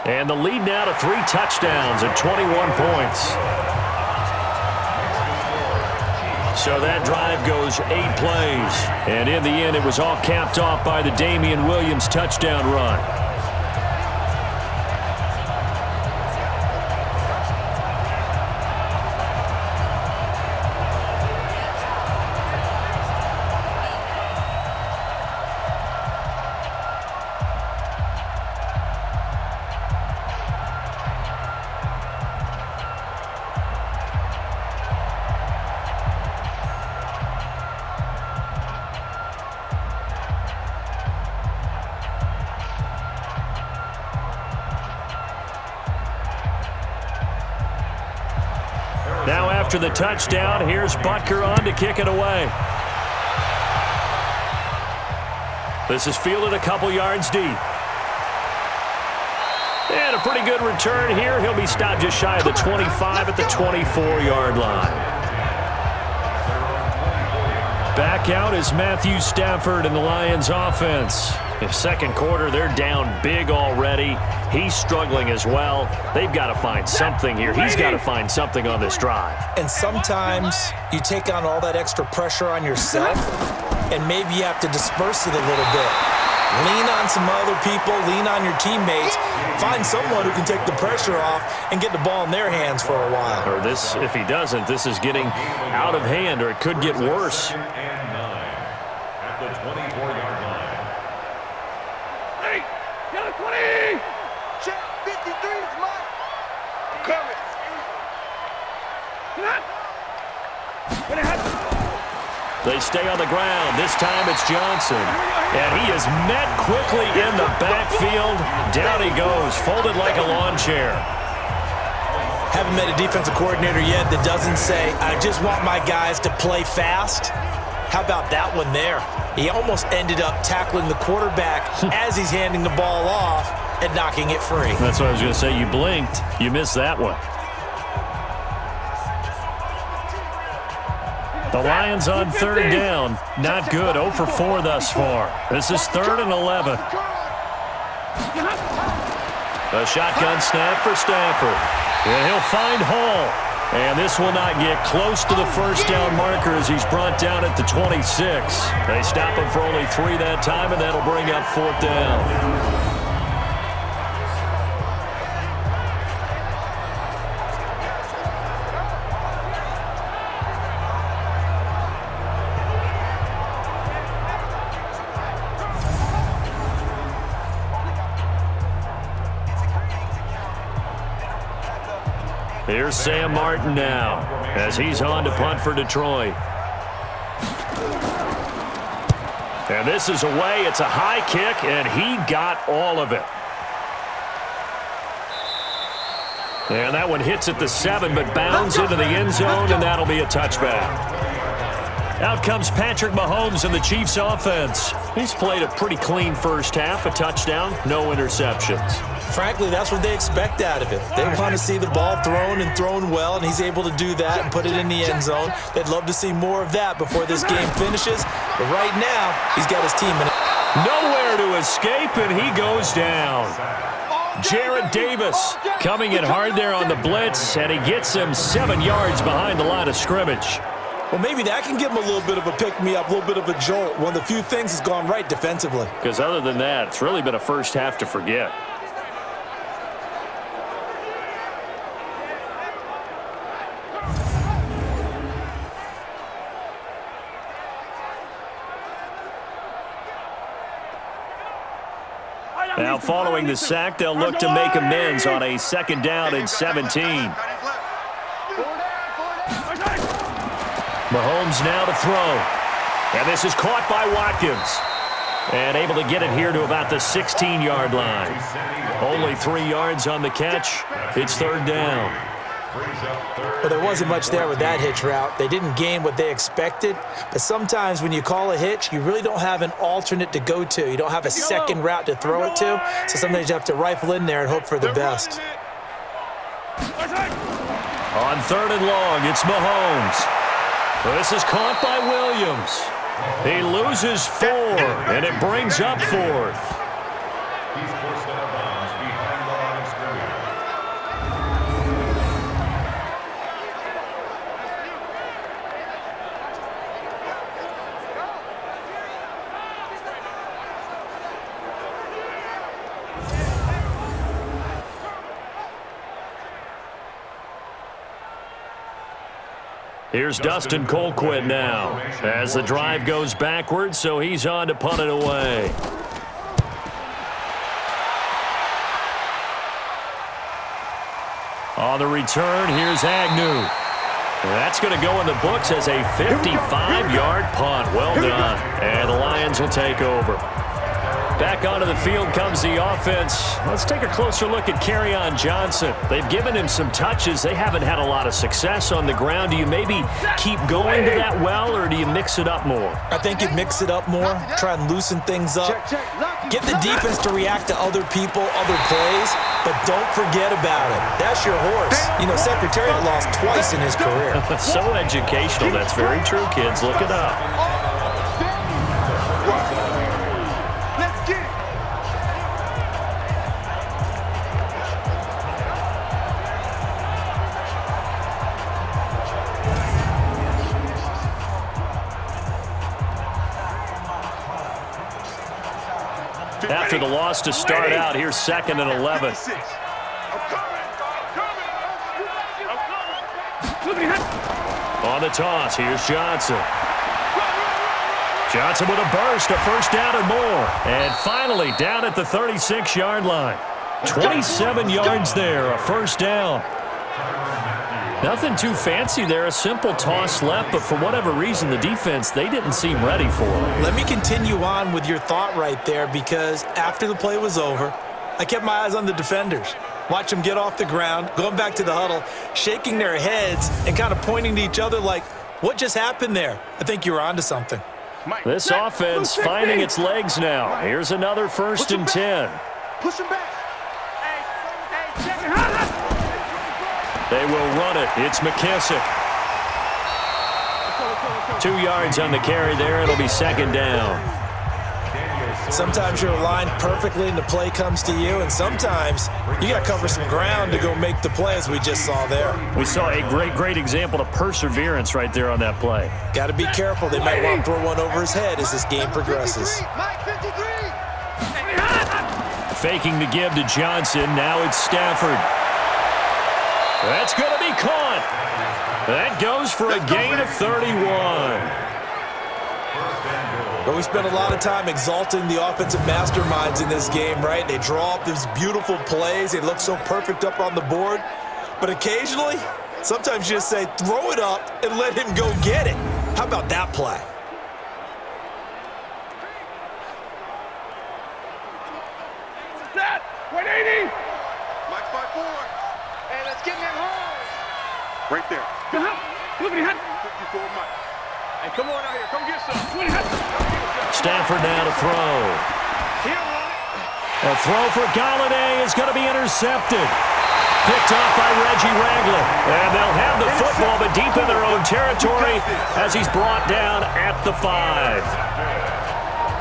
Speaker 2: And the lead now to 3 touchdowns and 21 points. So that drive goes 8 plays. And in the end, it was all capped off by the Damian Williams touchdown run. Now after the touchdown, here's Butker on to kick it away. This is fielded a couple yards deep. And a pretty good return here. He'll be stopped just shy of the 25 at the 24-yard line. Back out is Matthew Stafford in the Lions offense. In second quarter, they're down big already. He's struggling as well. They've got to find something here. He's got to find something on this drive.
Speaker 3: And sometimes you take on all that extra pressure on yourself, and maybe you have to disperse it a little bit. Lean on some other people, lean on your teammates, find someone who can take the pressure off and get the ball in their hands for a while.
Speaker 2: Or this, if he doesn't, this is getting out of hand, or it could get worse.
Speaker 5: At the 24-yard line.
Speaker 4: Hey, get a 20! Check 53 is mine. I'm coming.
Speaker 2: They stay on the ground. This time it's Johnson. And he is met quickly in the backfield. Down he goes, folded like a lawn chair.
Speaker 3: Haven't met a defensive coordinator yet that doesn't say, I just want my guys to play fast. How about that one there? He almost ended up tackling the quarterback as he's handing the ball off and knocking it free.
Speaker 2: That's what I was going to say. You blinked. You missed that one. The Lions on third down. Not good. 0 for 4 thus far. This is 3rd and 11. A shotgun snap for Stafford. And he'll find Hall. And this will not get close to the first down marker as he's brought down at the 26. They stop him for only 3 that time, and that'll bring up 4th down. Here's Sam Martin now as he's on to punt for Detroit. And this is away. It's a high kick, and he got all of it. And that one hits at the 7, but bounds into the end zone, and that'll be a touchback. Out comes Patrick Mahomes in the Chiefs offense. He's played a pretty clean first half, a touchdown, no interceptions.
Speaker 3: Frankly, that's what they expect out of it. They want to see the ball thrown and thrown well, and he's able to do that and put it in the end zone. They'd love to see more of that before this game finishes. But right now, he's got his team in it.
Speaker 2: Nowhere to escape, and he goes down. Jarrad Davis coming in hard there on the blitz, and he gets him 7 yards behind the line of scrimmage.
Speaker 3: Well, maybe that can give him a little bit of a pick-me-up, a little bit of a jolt. One of the few things that's gone right defensively.
Speaker 2: Because other than that, it's really been a first half to forget. Now, following the sack, they'll look to make amends on a 2nd down and 17. Mahomes now to throw. And this is caught by Watkins. And able to get it here to about the 16-yard line. Only 3 yards on the catch. It's 3rd down.
Speaker 3: Well, there wasn't much there with that hitch route. They didn't gain what they expected. But sometimes when you call a hitch, you really don't have an alternate to go to. You don't have a second route to throw it to. So sometimes you have to rifle in there and hope for the best.
Speaker 2: On 3rd and long, it's Mahomes. This is caught by Williams. He loses 4, and it brings up 4th.
Speaker 5: He's forced out of bounds behind the line of scrimmage.
Speaker 2: Here's Dustin Colquitt now as the drive goes backwards, so he's on to punt it away. On the return, here's Agnew. That's going to go in the books as a 55-yard punt. Well done. And the Lions will take over. Back onto the field comes the offense. Let's take a closer look at Kerryon Johnson. They've given him some touches. They haven't had a lot of success on the ground. Do you maybe keep going to that well, or do you mix it up more?
Speaker 3: I think you mix it up more, try and loosen things up. Get the defense to react to other people, other plays, but don't forget about it. That's your horse. You know, Secretariat lost twice in his career.
Speaker 2: So educational. That's very true, kids. Look it up.
Speaker 4: Let's get it.
Speaker 2: After the loss to start out, here's 2nd and 11. On the toss, here's Johnson. Johnson with a burst, a first down and more. And finally, down at the 36-yard line. 27 yards there, a first down. Nothing too fancy there, a simple toss left, but for whatever reason, the defense, they didn't seem ready for it.
Speaker 3: Let me continue on with your thought right there, because after the play was over, I kept my eyes on the defenders. Watch them get off the ground, going back to the huddle, shaking their heads and kind of pointing to each other like, what just happened there? I think you were onto something.
Speaker 2: This offense finding its legs now. Here's another 1st and 10.
Speaker 4: Push him back.
Speaker 2: They will run it. It's McKissick. 2 yards on the carry there. It'll be 2nd down.
Speaker 3: Sometimes you're aligned perfectly and the play comes to you, and sometimes you got to cover some ground to go make the play, as we just saw there.
Speaker 2: We saw a great example of perseverance right there on that play.
Speaker 3: Got to be careful. They might want to throw one over his head as this game progresses.
Speaker 4: Mike 53.
Speaker 2: Faking the give to Johnson. Now it's Stafford. That's going to be caught. That goes for a gain of 31.
Speaker 3: But we spent a lot of time exalting the offensive masterminds in this game, right? They draw up these beautiful plays. They look so perfect up on the board. But occasionally, sometimes you just say, throw it up and let him go get it. How about that play?
Speaker 4: Set. 180. Mike 5-4. Hey, let's get him home. Right there. 54 Mike. Hey, come on out here. Come get some.
Speaker 2: Stafford now to throw. A throw for Galladay is going to be intercepted. Picked off by Reggie Ragland. And they'll have the football, but deep in their own territory as he's brought down at the 5.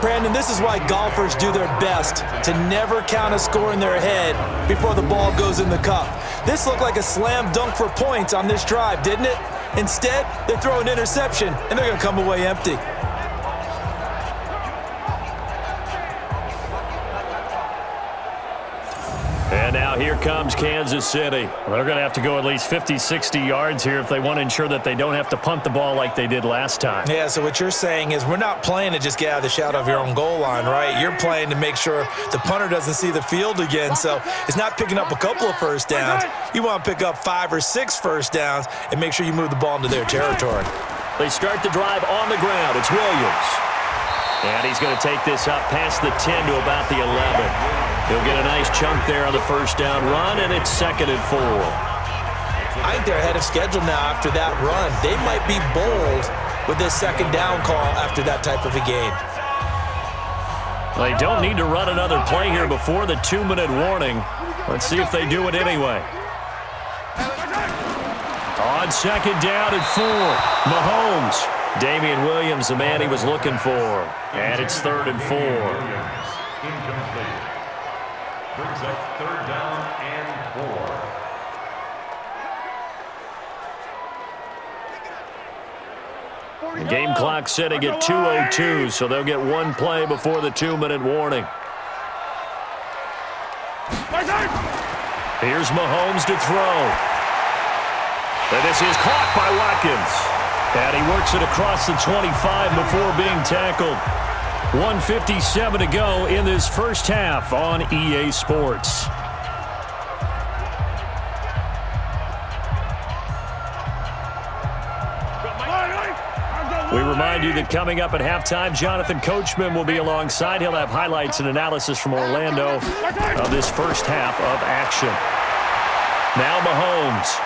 Speaker 3: Brandon, this is why golfers do their best to never count a score in their head before the ball goes in the cup. This looked like a slam dunk for points on this drive, didn't it? Instead, they throw an interception, and they're going to come away empty.
Speaker 2: And now here comes Kansas City. They're going to have to go at least 50, 60 yards here if they want to ensure that they don't have to punt the ball like they did last time.
Speaker 3: Yeah, so what you're saying is we're not playing to just get out of the shadow of your own goal line, right? You're playing to make sure the punter doesn't see the field again. So it's not picking up a couple of first downs. You want to pick up 5 or 6 first downs and make sure you move the ball into their territory.
Speaker 2: They start the drive on the ground. It's Williams. And he's going to take this up past the 10 to about the 11. He'll get a nice chunk there on the first down run, and it's 2nd and 4.
Speaker 3: I think they're ahead of schedule now after that run. They might be bold with this 2nd down call after that type of a game.
Speaker 2: They don't need to run another play here before the 2-minute warning. Let's see if they do it anyway. On 2nd down and 4, Mahomes. Damian Williams, the man he was looking for. And it's 3rd and 4.
Speaker 5: Incomplete. Brings up 3rd down and 4.
Speaker 2: The game clock setting at 2:02, so they'll get one play before the 2-minute warning. Here's Mahomes to throw. And this is caught by Watkins. And he works it across the 25 before being tackled. 1:57 to go in this first half on EA Sports. We remind you that coming up at halftime, Jonathan Coachman will be alongside. He'll have highlights and analysis from Orlando of this first half of action. Now Mahomes.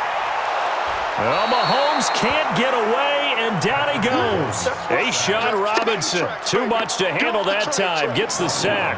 Speaker 2: Well, Mahomes can't get away, and down he goes. A'Shawn Robinson, too much to handle that time, gets the sack.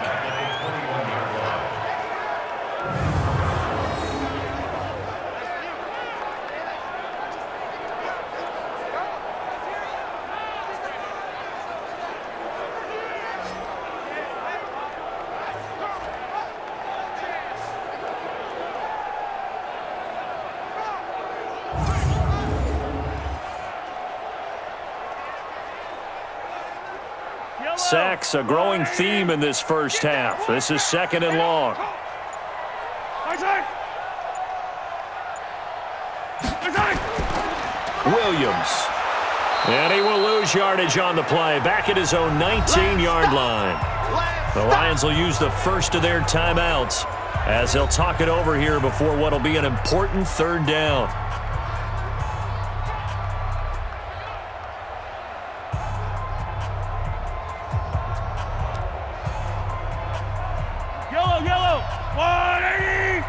Speaker 2: sacks, a growing theme in this first half. This is 2nd and long. Williams. And he will lose yardage on the play, back at his own 19-yard line. The Lions will use the first of their timeouts as they'll talk it over here before what will be an important 3rd down.
Speaker 4: Yellow, 180!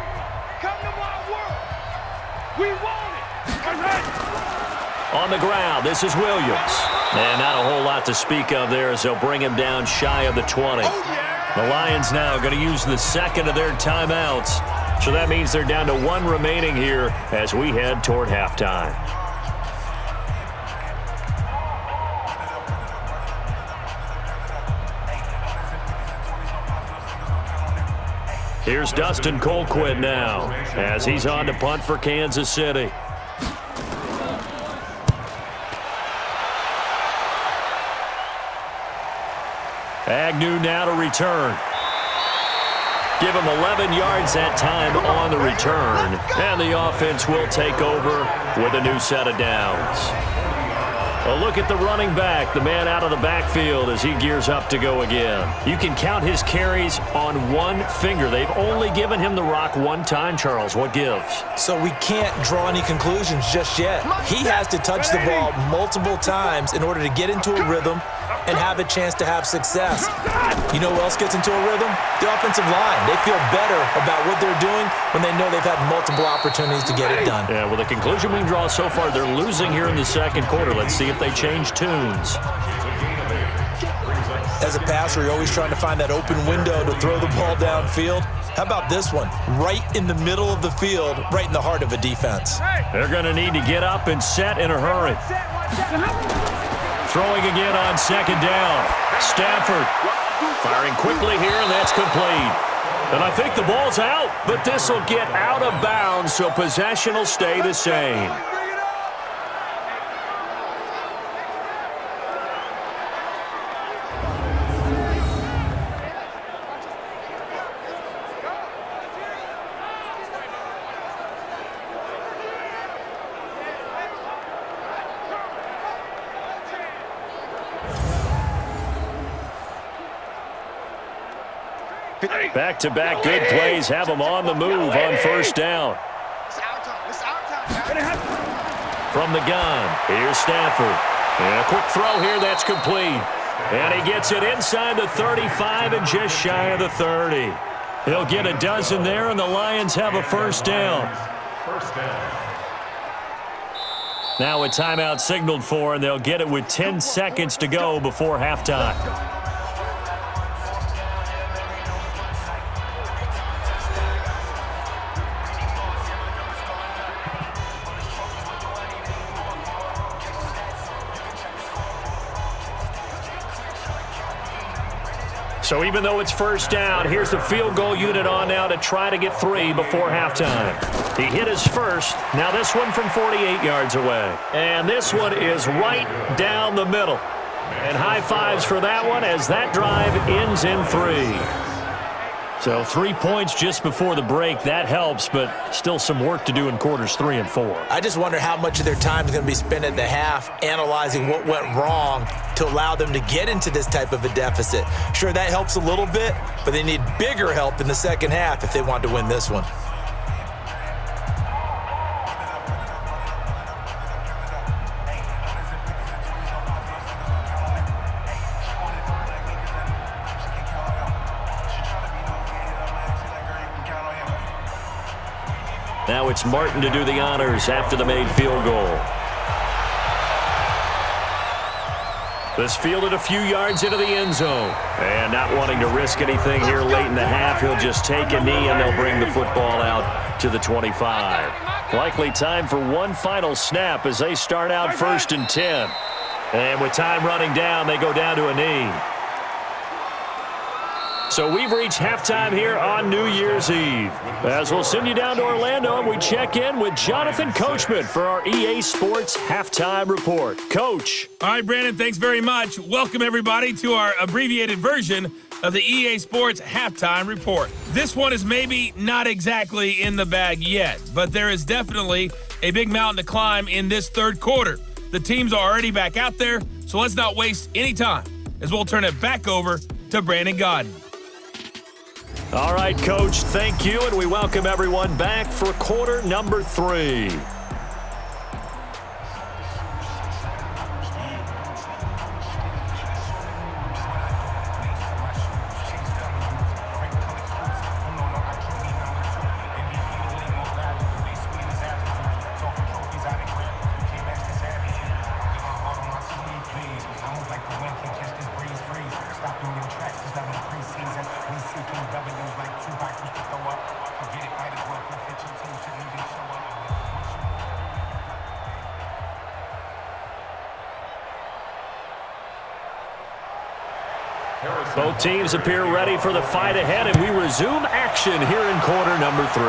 Speaker 4: Come to my world! We want it!
Speaker 2: On the ground, this is Williams. And not a whole lot to speak of there as they'll bring him down shy of the 20. The Lions now going to use the 2nd of their timeouts. So that means they're down to 1 remaining here as we head toward halftime. Here's Dustin Colquitt now as he's on to punt for Kansas City. Agnew now to return. Give him 11 yards that time on the return. And the offense will take over with a new set of downs. A look at the running back, the man out of the backfield as he gears up to go again. You can count his carries on one finger. They've only given him the rock one time, Charles. What gives?
Speaker 3: So we can't draw any conclusions just yet. He has to touch the ball multiple times in order to get into a rhythm and have a chance to have success. You know who else gets into a rhythm? The offensive line. They feel better about what they're doing when they know they've had multiple opportunities to get it done.
Speaker 2: Yeah, well, the conclusion we can draw so far, they're losing here in the 2nd quarter. Let's see if they change tunes.
Speaker 3: As a passer, you're always trying to find that open window to throw the ball downfield. How about this one? Right in the middle of the field, right in the heart of a defense.
Speaker 2: They're going to need to get up and set in a hurry. Throwing again on 2nd down. Stafford firing quickly here, and that's complete. And I think the ball's out, but this will get out of bounds, so possession will stay the same. Back-to-back good plays have them on the move on 1st down. From the gun, here's Stafford. And a quick throw here, that's complete. And he gets it inside the 35 and just shy of the 30. He'll get a dozen there, and the Lions have a 1st down. Now a timeout signaled for, and they'll get it with 10 seconds to go before halftime. So even though it's 1st down, here's the field goal unit on now to try to get 3 before halftime. He hit his first. Now this one from 48 yards away. And this one is right down the middle. And high fives for that one as that drive ends in 3. So 3 points just before the break. That helps, but still some work to do in quarters 3 and 4.
Speaker 3: I just wonder how much of their time is going to be spent at the half analyzing what went wrong to allow them to get into this type of a deficit. Sure, that helps a little bit, but they need bigger help in the 2nd half if they want to win this one.
Speaker 2: Now it's Martin to do the honors after the made field goal. This fielded a few yards into the end zone. And not wanting to risk anything here late in the half, he'll just take a knee and they'll bring the football out to the 25. Likely time for one final snap as they start out 1st and 10. And with time running down, they go down to a knee. So we've reached halftime here on New Year's Eve. As we'll send you down to Orlando, and we check in with Jonathan Coachman for our EA Sports Halftime Report. Coach.
Speaker 1: All right, Brandon, thanks very much. Welcome, everybody, to our abbreviated version of the EA Sports Halftime Report. This one is maybe not exactly in the bag yet, but there is definitely a big mountain to climb in this third quarter. The teams are already back out there, so let's not waste any time as we'll turn it back over to Brandon Godden.
Speaker 2: All right, Coach, thank you, and we welcome everyone back for quarter number 3. Both teams appear ready for the fight ahead, and we resume action here in quarter number 3.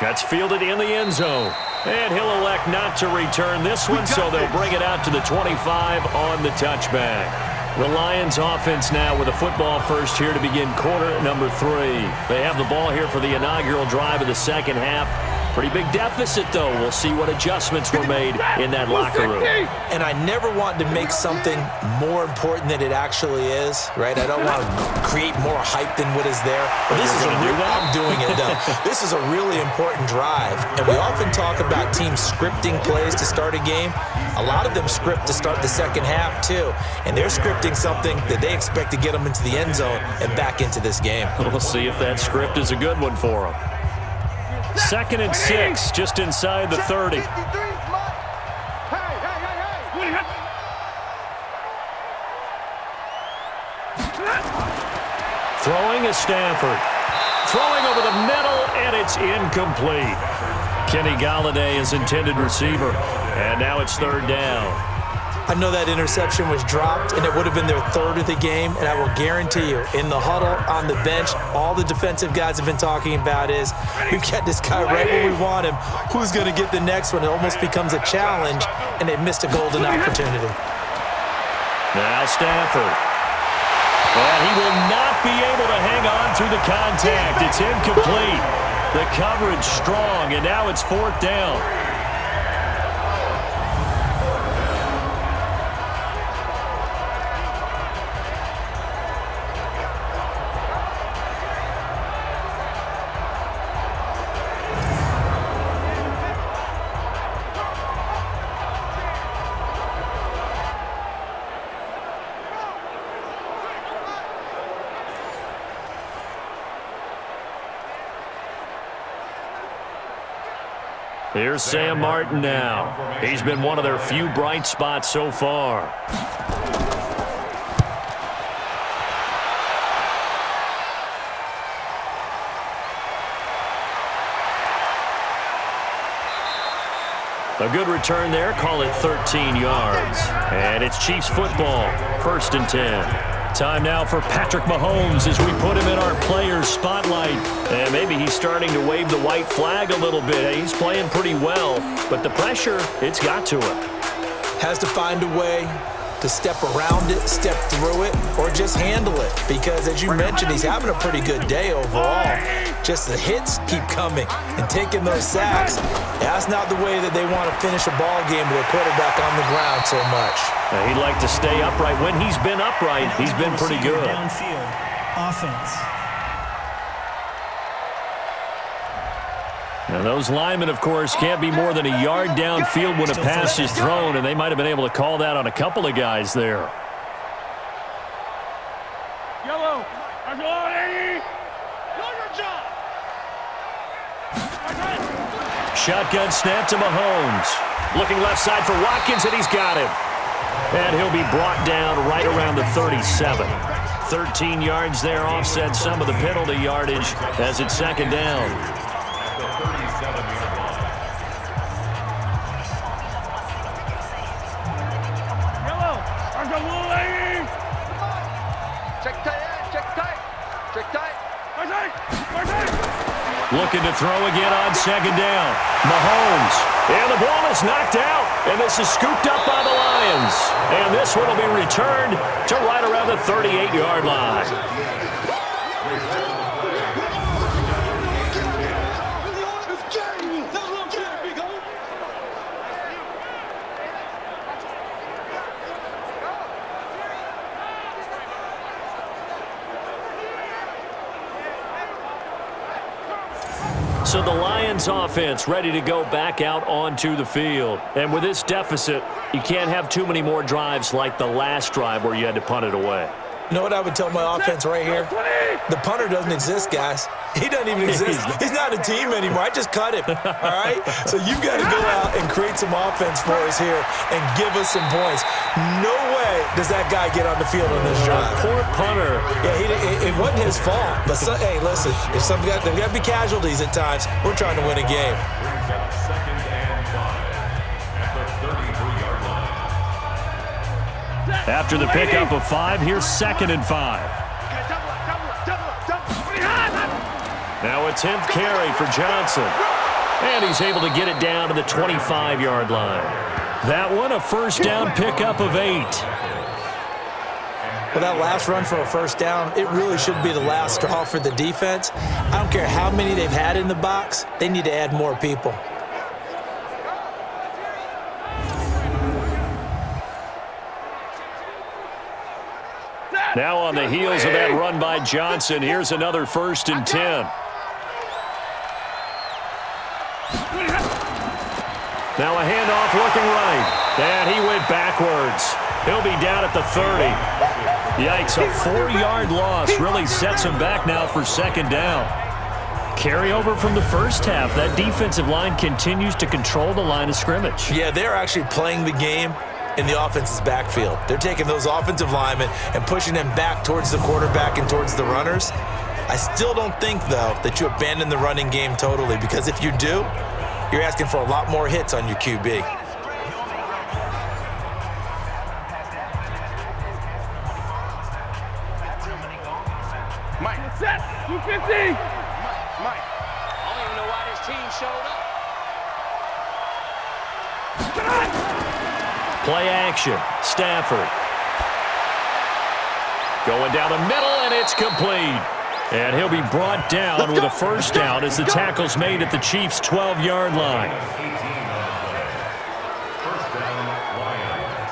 Speaker 2: That's fielded in the end zone. And he'll elect not to return this one, so they'll bring it out to the 25 on the touchback. The Lions offense now with a football first here to begin quarter number 3. They have the ball here for the inaugural drive of the second half. Pretty big deficit, though. We'll see what adjustments were made in that locker room.
Speaker 3: And I never want to make something more important than it actually is, right? I don't want to create more hype than what is there. But this is I'm doing it, though. This is a really important drive. And we often talk about teams scripting plays to start a game. A lot of them script to start the second half, too. And they're scripting something that they expect to get them into the end zone and back into this game.
Speaker 2: We'll see if that script is a good one for them. 2nd and 6, just inside the 30. Throwing is Stafford. Throwing over the middle, and it's incomplete. Kenny Galladay is intended receiver, and now it's 3rd down.
Speaker 3: I know that interception was dropped, and it would have been their 3rd of the game, and I will guarantee you, in the huddle, on the bench, all the defensive guys have been talking about is, we've got this guy right where we want him. Who's going to get the next one? It almost becomes a challenge, and they missed a golden opportunity.
Speaker 2: Now Stafford. And he will not be able to hang on through the contact. It's incomplete. The coverage strong, and now it's 4th down. Here's Sam Martin now. He's been one of their few bright spots so far. A good return there. Call it 13 yards. And it's Chiefs football. 1st and 10. Time now for Patrick Mahomes as we put him in our players' spotlight. And maybe he's starting to wave the white flag a little bit. He's playing pretty well, but the pressure, it's got to him.
Speaker 3: Has to find a way to step around it, step through it, or just handle it. Because as you mentioned, he's having a pretty good day overall. Just the hits keep coming and taking those sacks. That's not the way that they want to finish a ball game with a quarterback on the ground so much.
Speaker 2: He'd like to stay upright. When he's been upright, he's been pretty good.
Speaker 6: Downfield offense.
Speaker 2: Now those linemen, of course, can't be more than a yard downfield when a pass is thrown, and they might have been able to call that on a couple of guys there.
Speaker 4: Yellow.
Speaker 2: Shotgun snap to Mahomes. Looking left side for Watkins, and he's got him. And he'll be brought down right around the 37. 13 yards there, offset some of the penalty yardage as it's 2nd down.
Speaker 4: Check tight end, check
Speaker 2: Looking to throw again on second down. Mahomes. And the ball is knocked out. And this is scooped up by the Lions. And this one will be returned to right around the 38-yard line. So the Lions offense ready to go back out onto the field. And with this deficit, you can't have too many more drives like the last drive where you had to punt it away.
Speaker 3: You know what I would tell my offense right here? The punter doesn't exist, guys. He doesn't even exist. He's not a team anymore. I just cut him, all right? So you've got to go out and create some offense for us here and give us some points. No way does that guy get on the field on this drive.
Speaker 2: Poor punter.
Speaker 3: Yeah, it wasn't his fault. But, hey, listen, there's got to be casualties at times. We're trying to win a game.
Speaker 5: Brings up 2nd and 5 at the 33-yard line.
Speaker 2: After the pickup of 5, here's 2nd and 5. Now a 10th carry for Johnson. And he's able to get it down to the 25-yard line. That one, a first down pickup of 8.
Speaker 3: Well, that last run for a first down, it really should be the last straw for the defense. I don't care how many they've had in the box. They need to add more people.
Speaker 2: Now on the heels of that run by Johnson, here's another 1st and 10. Now a handoff looking right. And he went backwards. He'll be down at the 30. Yikes, a 4-yard loss really sets him back now for 2nd down. Carryover from the first half. That defensive line continues to control the line of scrimmage.
Speaker 3: Yeah, they're actually playing the game in the offense's backfield. They're taking those offensive linemen and pushing them back towards the quarterback and towards the runners. I still don't think, though, that you abandon the running game totally, because if you do, you're asking for a lot more hits on your QB.
Speaker 4: Mike, set, 250. Mike, I
Speaker 7: don't even know why this team showed up.
Speaker 2: Play action. Stafford. Going down the middle, and it's complete. And he'll be brought down with a first down as the tackle's made at the Chiefs' 12-yard line.
Speaker 5: First down, Lions.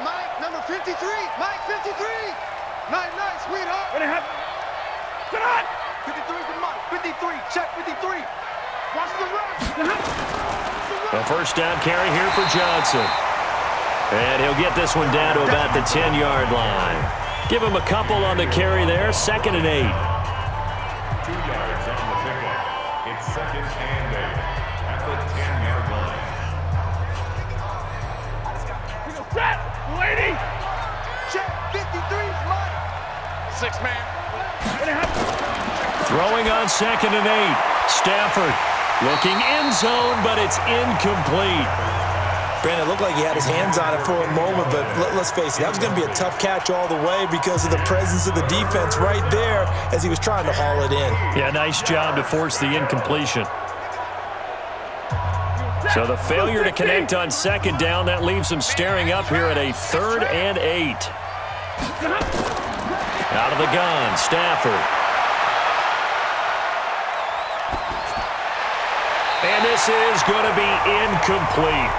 Speaker 4: Mike, number 53. Mike, 53. Nice, sweetheart. What happened? Come on. 53 to Mike. 53. Check 53. Watch the run.
Speaker 2: A first down carry here for Johnson. And he'll get this one down to about the 10-yard line. Give him a couple on the carry there. 2nd and 8.
Speaker 5: 2 yards on the pickup. It's 2nd and 8 at the 10-yard line.
Speaker 4: Set. 280. Check 53's Mike. 6-man.
Speaker 2: Throwing on 2nd and 8. Stafford looking end zone, but it's incomplete.
Speaker 3: Brandon, it looked like he had his hands on it for a moment, but let's face it, that was going to be a tough catch all the way because of the presence of the defense right there as he was trying to haul it in.
Speaker 2: Yeah, nice job to force the incompletion. So the failure to connect on 2nd down, that leaves him staring up here at a 3rd and 8. Out of the gun, Stafford. And this is going to be incomplete.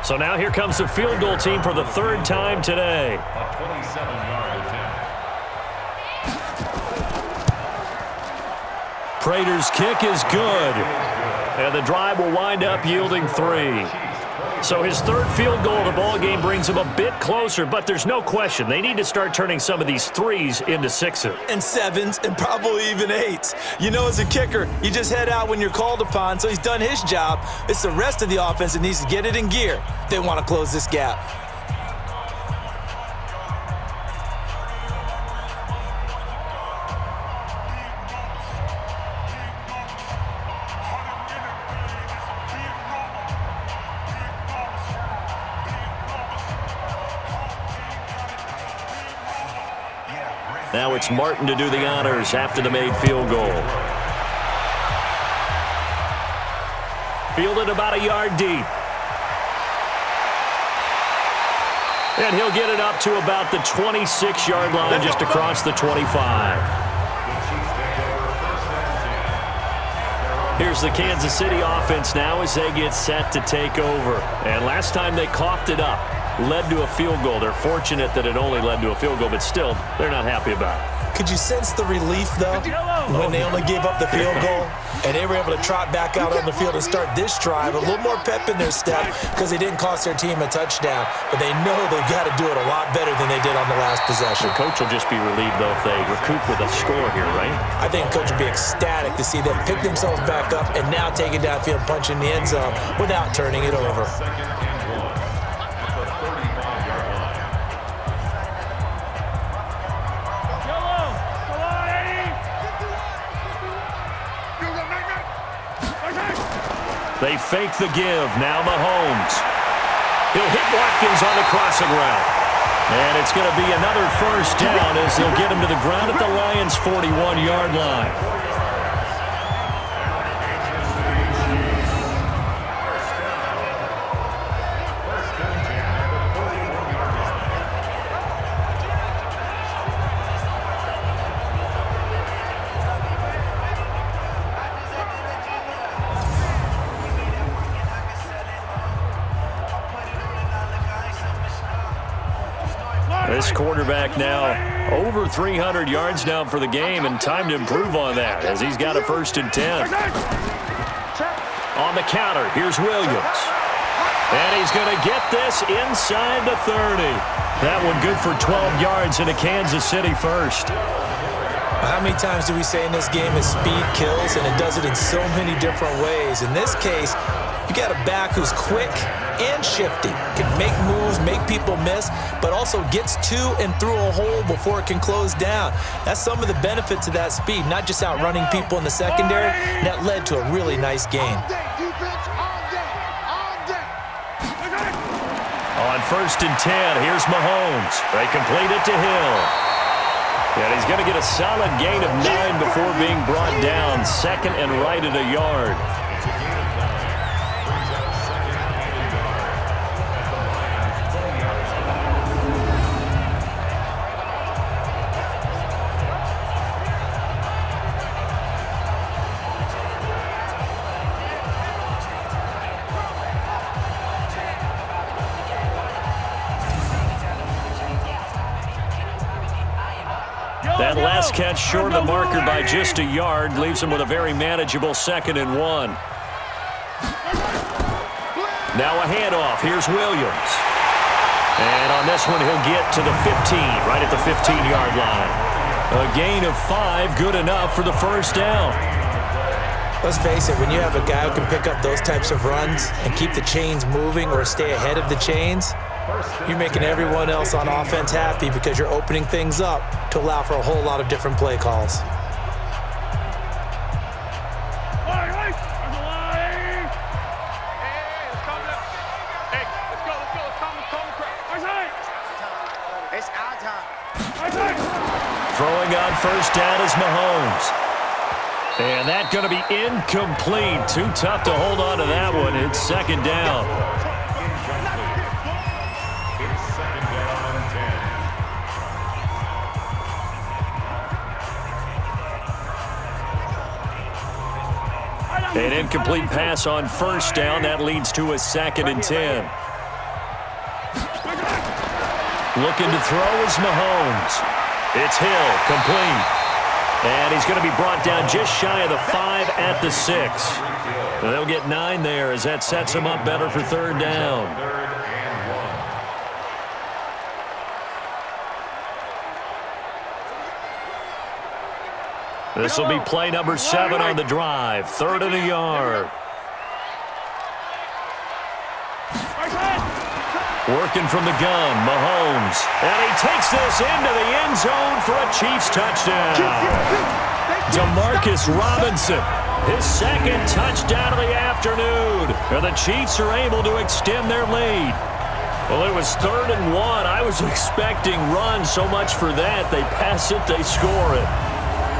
Speaker 2: So now here comes the field goal team for the 3rd time today.
Speaker 5: A 27-yard attempt.
Speaker 2: Prater's kick is good. And the drive will wind up yielding 3. So his third field goal of the ball game brings him a bit closer, but there's no question they need to start turning some of these threes into sixes.
Speaker 3: And sevens, and probably even eights. You know, as a kicker, you just head out when you're called upon, so he's done his job. It's the rest of the offense that needs to get it in gear. They want to close this gap.
Speaker 2: Now it's Martin to do the honors after the made field goal. Fielded about a yard deep. And he'll get it up to about the 26-yard line, just across the 25. Here's the Kansas City offense now as they get set to take over. And last time they coughed it up, led to a field goal. They're fortunate that it only led to a field goal, but still, they're not happy about it.
Speaker 3: Could you sense the relief, though, when they only gave up the field goal and they were able to trot back out on the field and start this drive? A little more pep in their step because they didn't cost their team a touchdown, but they know they've got to do it a lot better than they did on the last possession.
Speaker 2: The coach will just be relieved, though, if they recoup with a score here, right?
Speaker 3: I think the coach will be ecstatic to see them pick themselves back up and now take it downfield, punch in the end zone without turning it over.
Speaker 2: They fake the give. Now Mahomes. He'll hit Watkins on the crossing route. And it's going to be another first down as they'll get him to the ground at the Lions' 41-yard line. This quarterback now over 300 yards now for the game, and time to improve on that as he's got a 1st and 10. On the counter, here's Williams. And he's going to get this inside the 30. That one good for 12 yards and a Kansas City first.
Speaker 3: How many times do we say in this game that speed kills, and it does it in so many different ways? In this case, you got a back who's quick and shifty, can make moves, make people miss, but also gets to and through a hole before it can close down. That's some of the benefits of that speed, not just outrunning people in the secondary. And that led to a really nice gain.
Speaker 2: On 1st and 10, here's Mahomes. They complete it to Hill. And he's going to get a solid gain of 9 before being brought down. 2nd and right at a yard. That last catch short of the marker by just a yard leaves him with a very manageable 2nd and 1. Now a handoff. Here's Williams. And on this one, he'll get to the 15, right at the 15-yard line. A gain of 5, good enough for the first down.
Speaker 3: Let's face it, when you have a guy who can pick up those types of runs and keep the chains moving or stay ahead of the chains, you're making everyone else on offense happy because you're opening things up to allow for a whole lot of different play calls.
Speaker 4: It's our time.
Speaker 2: Throwing on first down is Mahomes. And that's going to be incomplete. Too tough to hold on to that one. It's 2nd down. An incomplete pass on first down. That leads to a 2nd and 10. Looking to throw is Mahomes. It's Hill, complete. And he's going to be brought down just shy of the 5 at the 6. They'll get 9 there as that sets him up better for third down. This will be play number 7 on the drive. 3rd and a yard. Working from the gun, Mahomes. And he takes this into the end zone for a Chiefs touchdown. Demarcus Robinson, his 2nd touchdown of the afternoon. And the Chiefs are able to extend their lead. Well, it was 3rd and 1. I was expecting runs, so much for that. They pass it, they score it.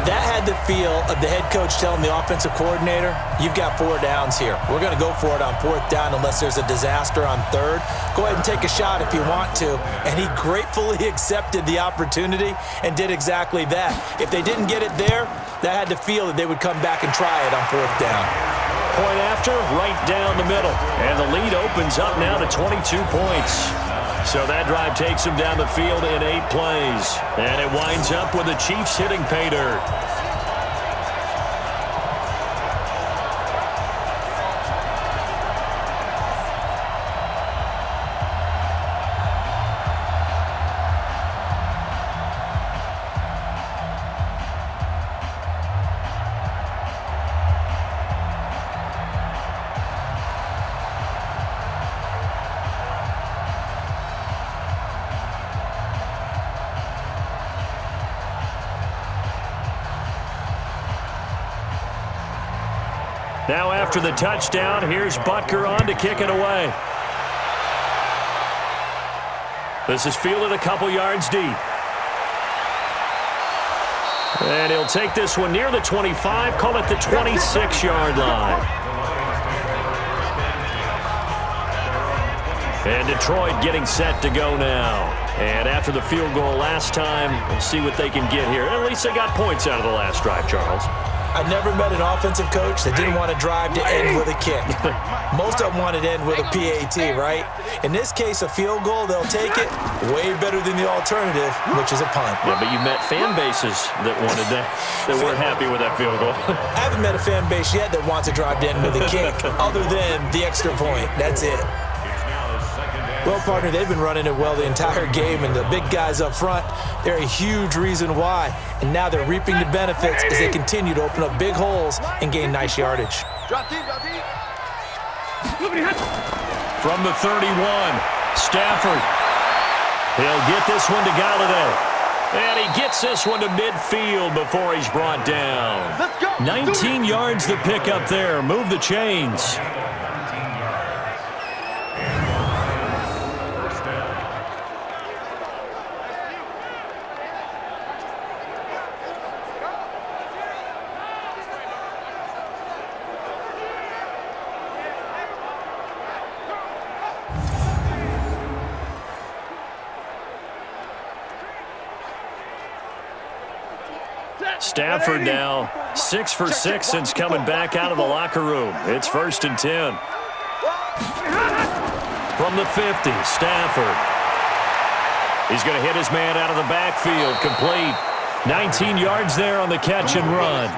Speaker 3: That had the feel of the head coach telling the offensive coordinator, you've got 4 downs here. We're going to go for it on 4th down unless there's a disaster on 3rd. Go ahead and take a shot if you want to. And he gratefully accepted the opportunity and did exactly that. If they didn't get it there, that had the feel that they would come back and try it on 4th down.
Speaker 2: Point after, right down the middle. And the lead opens up now to 22 points. So that drive takes him down the field in 8 plays. And it winds up with the Chiefs hitting pay dirt. Now after the touchdown, here's Butker on to kick it away. This is fielded a couple yards deep. And he'll take this one near the 25, call it the 26-yard line. And Detroit getting set to go now. And after the field goal last time, we'll see what they can get here. At least they got points out of the last drive, Charles.
Speaker 3: I never met an offensive coach that didn't want to drive to end with a kick. Most of them wanted to end with a PAT, right? In this case, a field goal, they'll take it. Way better than the alternative, which is a punt.
Speaker 2: Yeah, but you met fan bases that wanted that, that weren't happy with that field goal.
Speaker 3: I haven't met a fan base yet that wants to drive to end with a kick, other than the extra point. That's it. Well, partner, they've been running it well the entire game, and the big guys up front, they're a huge reason why. And now they're reaping the benefits as they continue to open up big holes and gain nice yardage.
Speaker 2: From the 31, Stafford. He'll get this one to Galladay. And he gets this one to midfield before he's brought down. 19 yards the pick up there. Move the chains. Stafford now 6 for 6 since coming back out of the locker room. It's 1st and 10. From the 50, Stafford. He's going to hit his man out of the backfield. Complete. 19 yards there on the catch and run.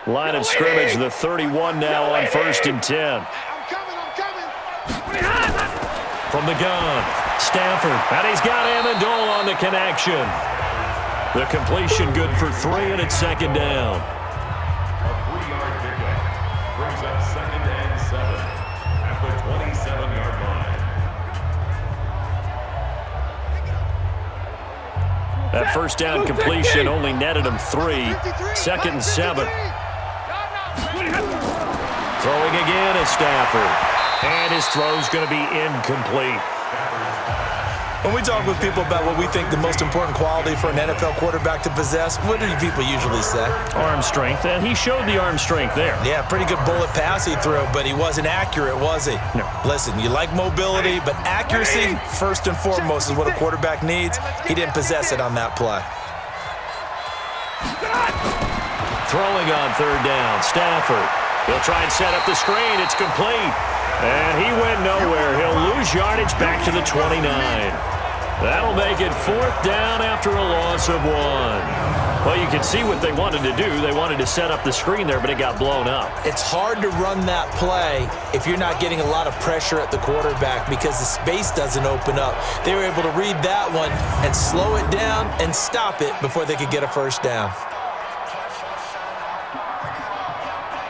Speaker 2: Line of scrimmage, the 31 now on 1st and 10. From the gun, Stafford, and he's got Amendola on the connection. The completion good for 3, and it's 2nd down.
Speaker 5: A 3-yard pickup brings up 2nd and 7 at the 27-yard line.
Speaker 2: That 1st down completion only netted him 3. 2nd and 7. Throwing again is Stafford. And his throw's going to be incomplete.
Speaker 3: When we talk with people about what we think the most important quality for an NFL quarterback to possess, what do people usually say?
Speaker 2: Arm strength, and he showed the arm strength there.
Speaker 3: Yeah, pretty good bullet pass he threw, but he wasn't accurate, was he?
Speaker 2: No.
Speaker 3: Listen, you like mobility, but accuracy, first and foremost, is what a quarterback needs. He didn't possess it on that play.
Speaker 2: Throwing on third down, Stafford. He'll try and set up the screen. It's complete. And he went nowhere. He'll lose yardage back to the 29. That'll make it 4th down after a loss of 1. Well, you can see what they wanted to do. They wanted to set up the screen there, but it got blown up.
Speaker 3: It's hard to run that play if you're not getting a lot of pressure at the quarterback because the space doesn't open up. They were able to read that one and slow it down and stop it before they could get a first down.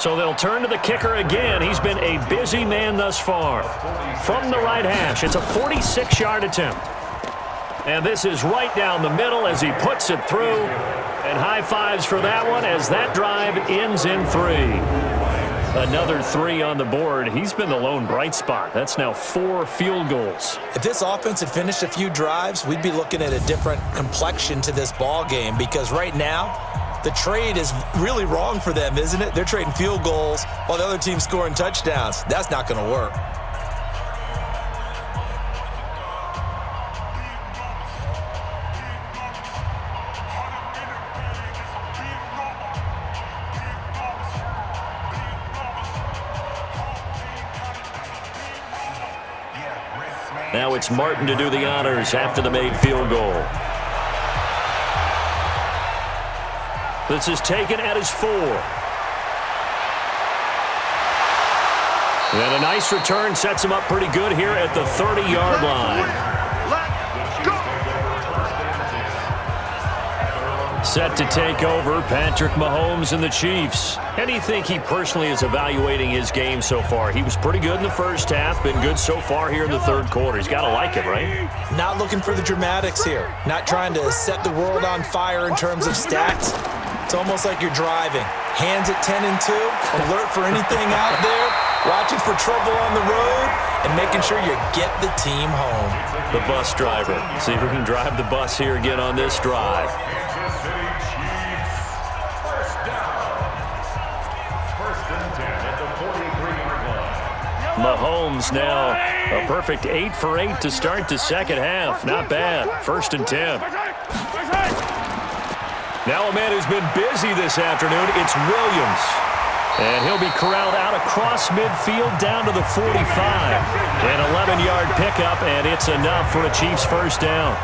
Speaker 2: So they'll turn to the kicker again. He's been a busy man thus far. From the right hash, it's a 46-yard attempt. And this is right down the middle as he puts it through. And high fives for that one as that drive ends in 3. Another 3 on the board. He's been the lone bright spot. That's now 4 field goals.
Speaker 3: If this offense had finished a few drives, we'd be looking at a different complexion to this ball game because right now, the trade is really wrong for them, isn't it? They're trading field goals while the other team's scoring touchdowns. That's not going to work.
Speaker 2: Now it's Martin to do the honors after the made field goal. This is taken at his 4. And a nice return sets him up pretty good here at the 30-yard line. Set to take over, Patrick Mahomes and the Chiefs. How do you think he personally is evaluating his game so far? He was pretty good in the first half, been good so far here in the third quarter. He's got to like it, right?
Speaker 3: Not looking for the dramatics here. Not trying to set the world on fire in terms of stats. It's almost like you're driving. Hands at 10 and 2, alert for anything out there, watching for trouble on the road, and making sure you get the team home.
Speaker 2: The bus driver. See if we can drive the bus here again on this drive. Mahomes now a perfect 8 for 8 to start the second half. Not bad. 1st and 10. Now a man who's been busy this afternoon, it's Williams. And he'll be corralled out across midfield down to the 45. An 11-yard pickup, and it's enough for a Chiefs first down.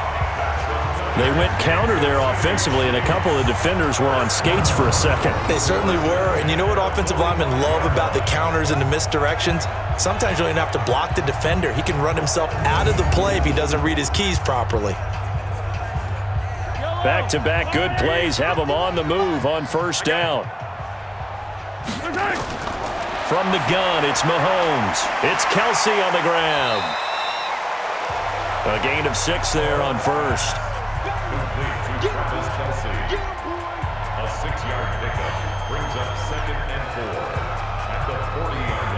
Speaker 2: They went counter there offensively, and a couple of defenders were on skates for a second.
Speaker 3: They certainly were, and you know what offensive linemen love about the counters and the misdirections? Sometimes you don't even have to block the defender. He can run himself out of the play if he doesn't read his keys properly.
Speaker 2: Back-to-back good plays have them on the move on first down. From the gun, it's Mahomes. It's Kelsey on the grab. A gain of 6 there on first.
Speaker 5: Kelsey. A 6-yard pickup brings up 2nd and 4 at the 40-yard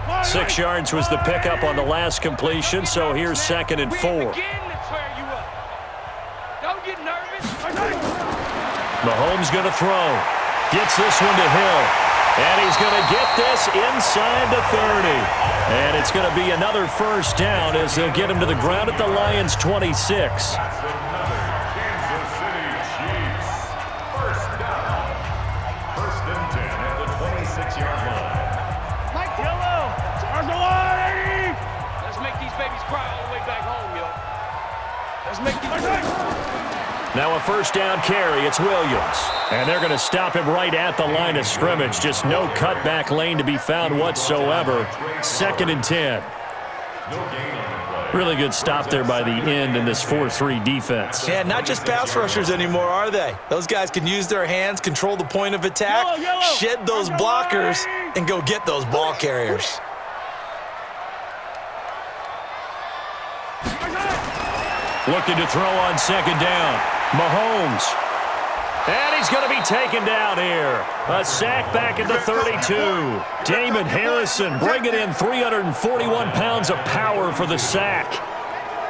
Speaker 5: line.
Speaker 2: 6 yards was the pickup on the last completion, so here's 2nd and 4. Mahomes going to throw. Gets this one to Hill. And he's going to get this inside the 30. And it's going to be another first down as they'll get him to the ground at the Lions' 26.
Speaker 5: That's another Kansas City Chiefs first down. 1st and 10 at the 26-yard line.
Speaker 7: Mike Yellow, Argolani! Let's make these babies cry all the way back home, yo. Let's make these
Speaker 2: Now a first down carry, it's Williams. And they're going to stop him right at the line of scrimmage. Just no cutback lane to be found whatsoever. 2nd and 10. Really good stop there by the end in this 4-3 defense.
Speaker 3: Yeah, not just pass rushers anymore, are they? Those guys can use their hands, control the point of attack, shed those blockers, and go get those ball carriers.
Speaker 2: Looking to throw on 2nd down. Mahomes. And he he's going to be taken down here. A sack back at the 32. Damon Harrison bringing in 341 pounds of power for the sack.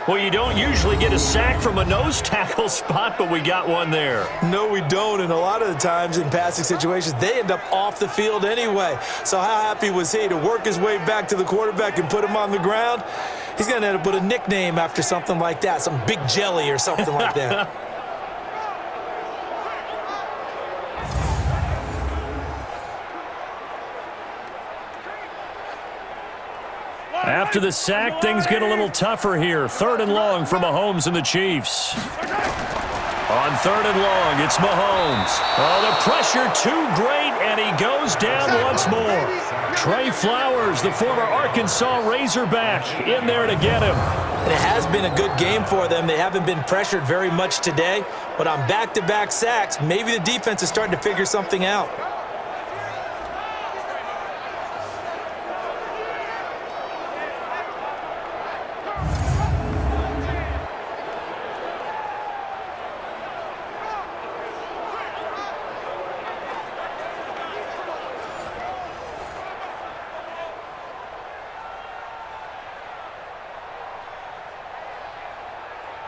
Speaker 2: Well, you don't usually get a sack from a nose tackle spot, but we got one there.
Speaker 3: No, we don't, and a lot of the times in passing situations, they end up off the field anyway. So how happy was he to work his way back to the quarterback and put him on the ground? He's going to end up with a nickname after something like that, some Big Jelly or something like that.
Speaker 2: After the sack, things get a little tougher here. 3rd and long for Mahomes and the Chiefs. On 3rd and long, it's Mahomes. Oh, the pressure too great, and he goes down once more. Trey Flowers, the former Arkansas Razorback, in there to get him.
Speaker 3: It has been a good game for them. They haven't been pressured very much today, but on back-to-back sacks, maybe the defense is starting to figure something out.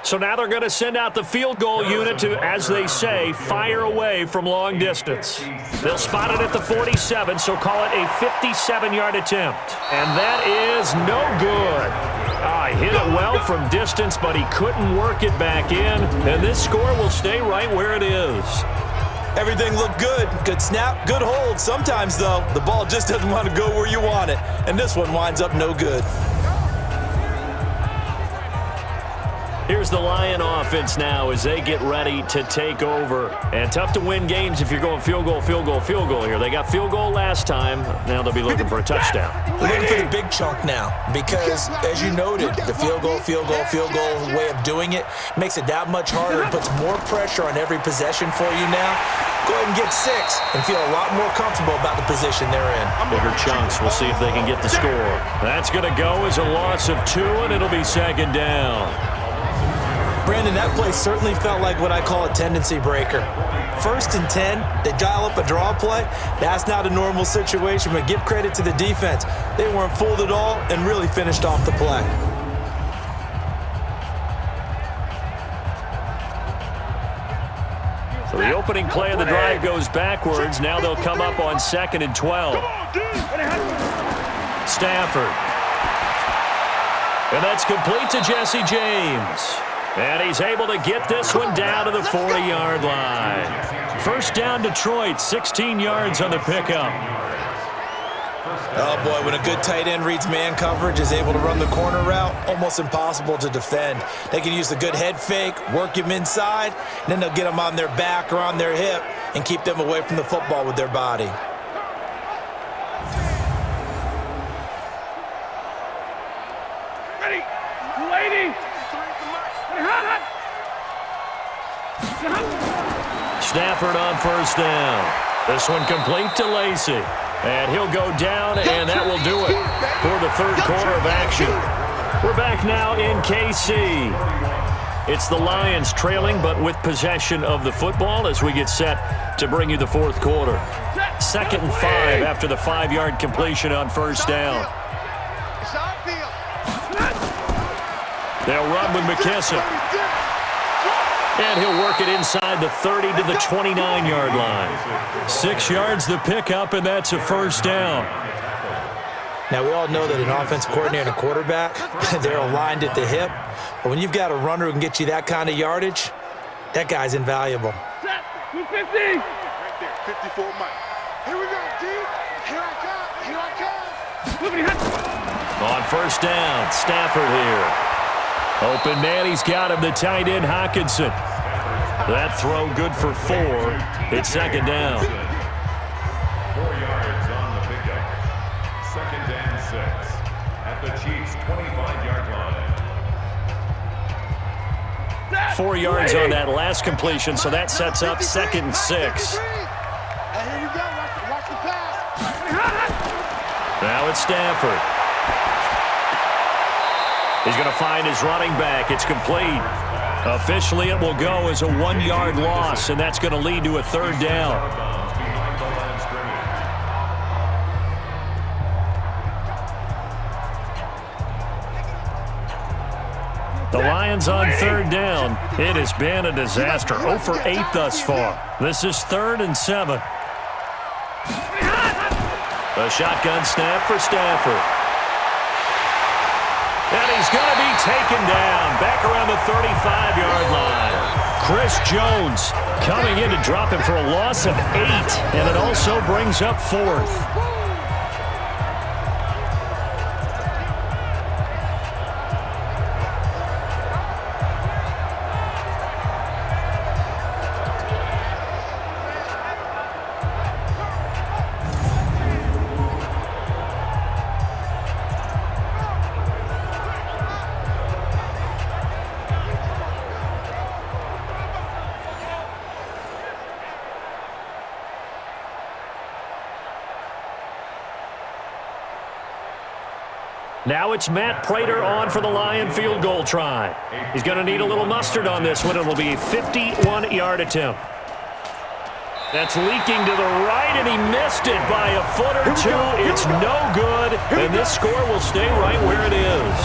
Speaker 2: So now they're going to send out the field goal unit to, as they say, fire away from long distance. They'll spot it at the 47, so call it a 57-yard attempt. And that is no good. Hit it well from distance, but he couldn't work it back in. And this score will stay right where it is.
Speaker 3: Everything looked good. Good snap, good hold. Sometimes, though, the ball just doesn't want to go where you want it. And this one winds up no good.
Speaker 2: Here's the Lion offense now as they get ready to take over. And tough to win games if you're going field goal, field goal, field goal here. They got field goal last time. Now they'll be looking for a touchdown.
Speaker 3: They're looking for the big chunk now because, as you noted, the field goal way of doing it makes it that much harder. It puts more pressure on every possession for you now. Go ahead and get 6 and feel a lot more comfortable about the position they're in.
Speaker 2: Bigger chunks. We'll see if they can get the score. That's going to go as a loss of 2, and it'll be 2nd down.
Speaker 3: Brandon, that play certainly felt like what I call a tendency breaker. 1st and 10, they dial up a draw play. That's not a normal situation, but give credit to the defense. They weren't fooled at all and really finished off the play.
Speaker 2: So the opening play of the drive goes backwards. Now they'll come up on 2nd and 12. Stafford. And that's complete to Jesse James. And he's able to get this one down to the 40-yard line. 1st down, Detroit, 16 yards on the pickup.
Speaker 3: Oh, boy, when a good tight end reads man coverage, is able to run the corner route, almost impossible to defend. They can use the good head fake, work him inside, and then they'll get him on their back or on their hip and keep them away from the football with their body.
Speaker 7: Ready, 280.
Speaker 2: Stafford on 1st down. This one complete to Lacey. And he'll go down, and that will do it for the 3rd quarter of action. We're back now in KC. It's the Lions trailing, but with possession of the football as we get set to bring you the 4th quarter. 2nd and 5 after the 5-yard completion on 1st down. They'll run with McKissick. And he'll work it inside the 30 to the 29-yard line. 6 yards the pickup, and that's a 1st down.
Speaker 3: Now, we all know that an offensive coordinator and a quarterback, they're aligned at the hip. But when you've got a runner who can get you that kind of yardage, that guy's invaluable.
Speaker 7: Set, 250.
Speaker 4: Right there, 54 Mike. Here we go, D. Here I come.
Speaker 2: On 1st down, Stafford here. Open man, he's got him, the tight end, Hockenson. That throw good for 4. It's 2nd down.
Speaker 5: 4 yards on the pickup. 2nd and 6 at the Chiefs' 25-yard line.
Speaker 2: 4 yards on that last completion, so that sets up 2nd and 6.
Speaker 4: And here you go, watch the pass.
Speaker 2: Now it's Stafford. He's going to find his running back. It's complete. Officially, it will go as a 1-yard loss, and that's going to lead to a third down. The Lions on third down. It has been a disaster. 0 for 8 thus far. This is 3rd and 7. A shotgun snap for Stafford. And he's going to be taken down back around the 35-yard line. Chris Jones coming in to drop him for a loss of 8, and it also brings up 4th. Now it's Matt Prater on for the Lion field goal try. He's going to need a little mustard on this one. It will be a 51-yard attempt. That's leaking to the right, and he missed it by a foot or two. It's no good, and this score will stay right where it is.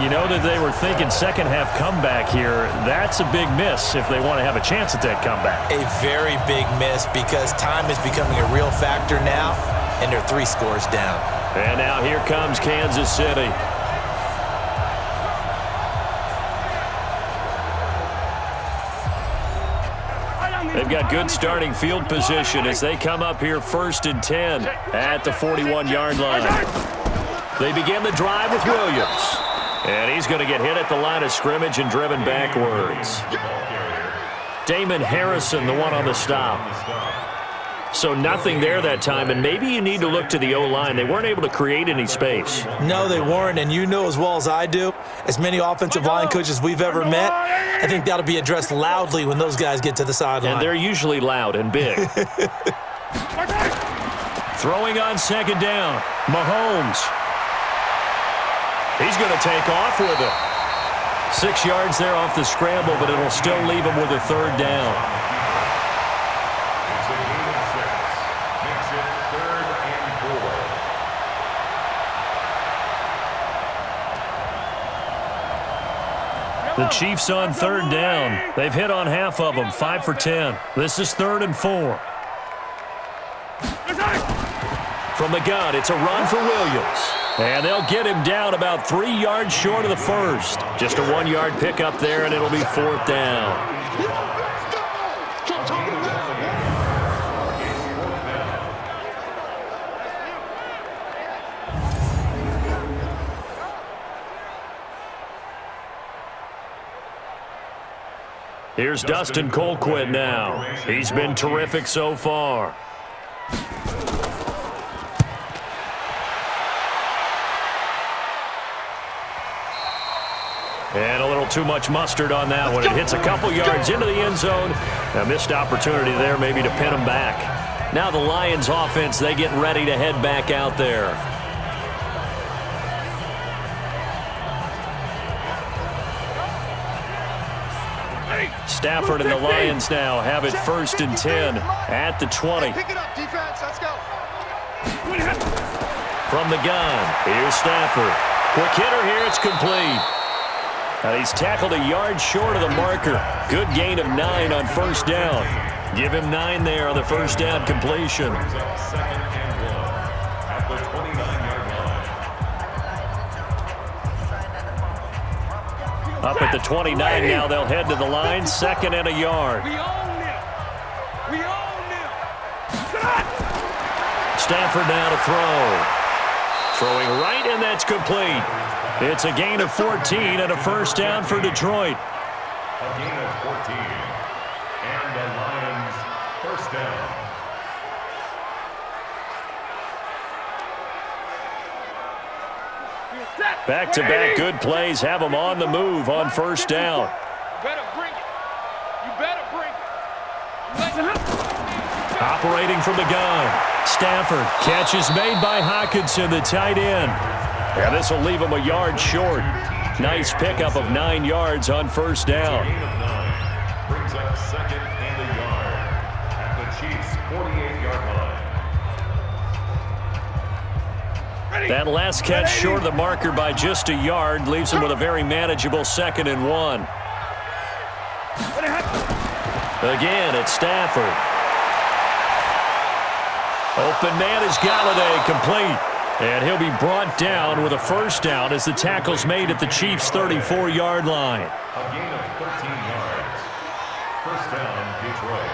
Speaker 2: You know that they were thinking second-half comeback here. That's a big miss if they want to have a chance at that comeback.
Speaker 3: A very big miss because time is becoming a real factor now, and they're 3 scores down.
Speaker 2: And now here comes Kansas City. They've got good starting field position as they come up here 1st and 10 at the 41-yard line. They begin the drive with Williams. And he's going to get hit at the line of scrimmage and driven backwards. Damon Harrison, the one on the stop. So nothing there that time, and maybe you need to look to the O-line. They weren't able to create any space.
Speaker 3: No, they weren't, and you know as well as I do, as many offensive line coaches we've ever met, I think that'll be addressed loudly when those guys get to the sideline.
Speaker 2: And they're usually loud and big. Throwing on 2nd down, Mahomes. He's going to take off with it. 6 yards there off the scramble, but it'll still leave him with a 3rd down. The Chiefs on 3rd down. They've hit on half of them, 5 for 10. This is 3rd and 4. From the gun, it's a run for Williams. And they'll get him down about 3 yards short of the first. Just a 1-yard pickup there, and it'll be 4th down. Here's Dustin Colquitt now. He's been terrific so far. And a little too much mustard on that one. It hits a couple yards into the end zone. A missed opportunity there maybe to pin him back. Now the Lions offense, they get ready to head back out there. Stafford and the Lions now have it 1st and 10 at the 20.
Speaker 4: Pick it up, defense. Let's go.
Speaker 2: From the gun, here's Stafford. Quick hitter here, it's complete. Now he's tackled a yard short of the marker. Good gain of 9 on 1st down. Give him 9 there on the 1st down completion. Up at the 29 now, they'll head to the line, 2nd and a yard.
Speaker 7: We own them. We own them.
Speaker 2: Stafford now to throw. Throwing right, and that's complete. It's a gain of 14 and a 1st down for Detroit.
Speaker 5: A gain of 14. And the Lions 1st down.
Speaker 2: Back-to-back good plays have them on the move on 1st down.
Speaker 7: You better bring it. You better bring it.
Speaker 2: Operating from the gun. Stafford. Catch is made by Hockenson, the tight end. And this will leave him a yard short. Nice pickup of 9 yards on first down.
Speaker 5: Gain of 9 brings up second and a yard at the Chiefs' 48-yard line.
Speaker 2: That last catch short of the marker by just a yard leaves him with a very manageable 2nd and 1. Again, it's Stafford. Open man is Galladay, complete. And he'll be brought down with a first down as the tackle's made at the Chiefs' 34-yard line.
Speaker 5: A gain of 13 yards. First down, Detroit.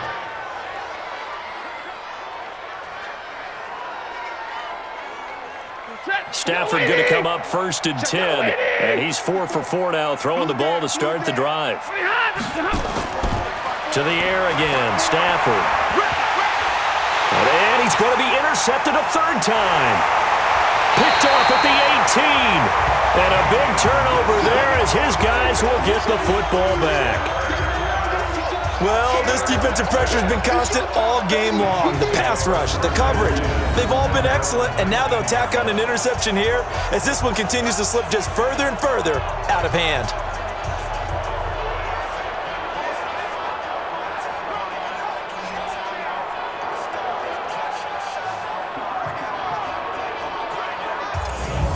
Speaker 2: Stafford going to come up 1st and 10. And he's 4 for 4 now, throwing the ball to start the drive. To the air again, Stafford. And he's going to be intercepted a 3rd time. Picked off at the 18. And a big turnover there as his guys will get the football back.
Speaker 3: Well, this defensive pressure has been constant all game long. The pass rush, the coverage, they've all been excellent, and now they'll tack on an interception here as this one continues to slip just further and further out of hand.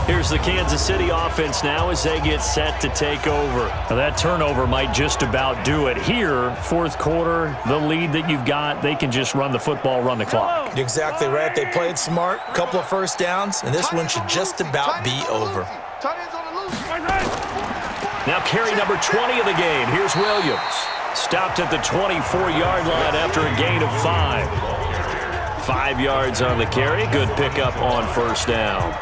Speaker 2: Here's the Kansas City offense now as they get set to take over. Now that turnover might just about do it. Here, 4th quarter, the lead that you've got, they can just run the football, run the clock.
Speaker 3: Exactly right. They played smart, couple of first downs, and this one should just about be over.
Speaker 2: Now carry number 20 of the game. Here's Williams. Stopped at the 24-yard line after a gain of 5. 5 yards on the carry. Good pickup on first down.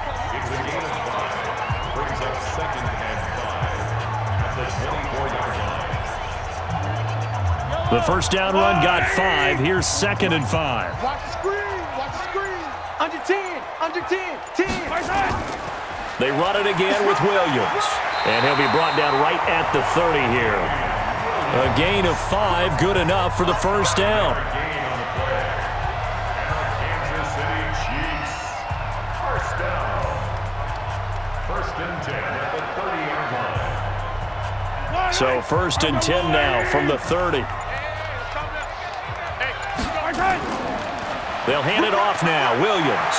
Speaker 2: The first down run got 5. Here's 2nd and 5.
Speaker 7: Watch the screen. Watch the screen. Under 10. Under 10. 10.
Speaker 2: They run it again with Williams. And he'll be brought down right at the 30 here. A gain of 5, good enough for the first down.
Speaker 5: Kansas City Chiefs. First down. 1st and 10 at the 30-yard line.
Speaker 2: So 1st and 10 now from the 30. They'll hand it off now. Williams.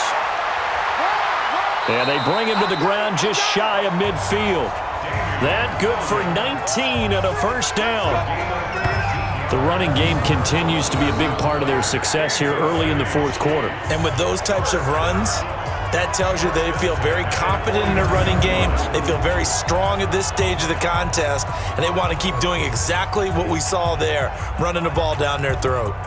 Speaker 2: And they bring him to the ground just shy of midfield. That good for 19 and a first down. The running game continues to be a big part of their success here early in the 4th quarter.
Speaker 3: And with those types of runs, that tells you they feel very confident in their running game. They feel very strong at this stage of the contest, and they want to keep doing exactly what we saw there, running the ball down their throat.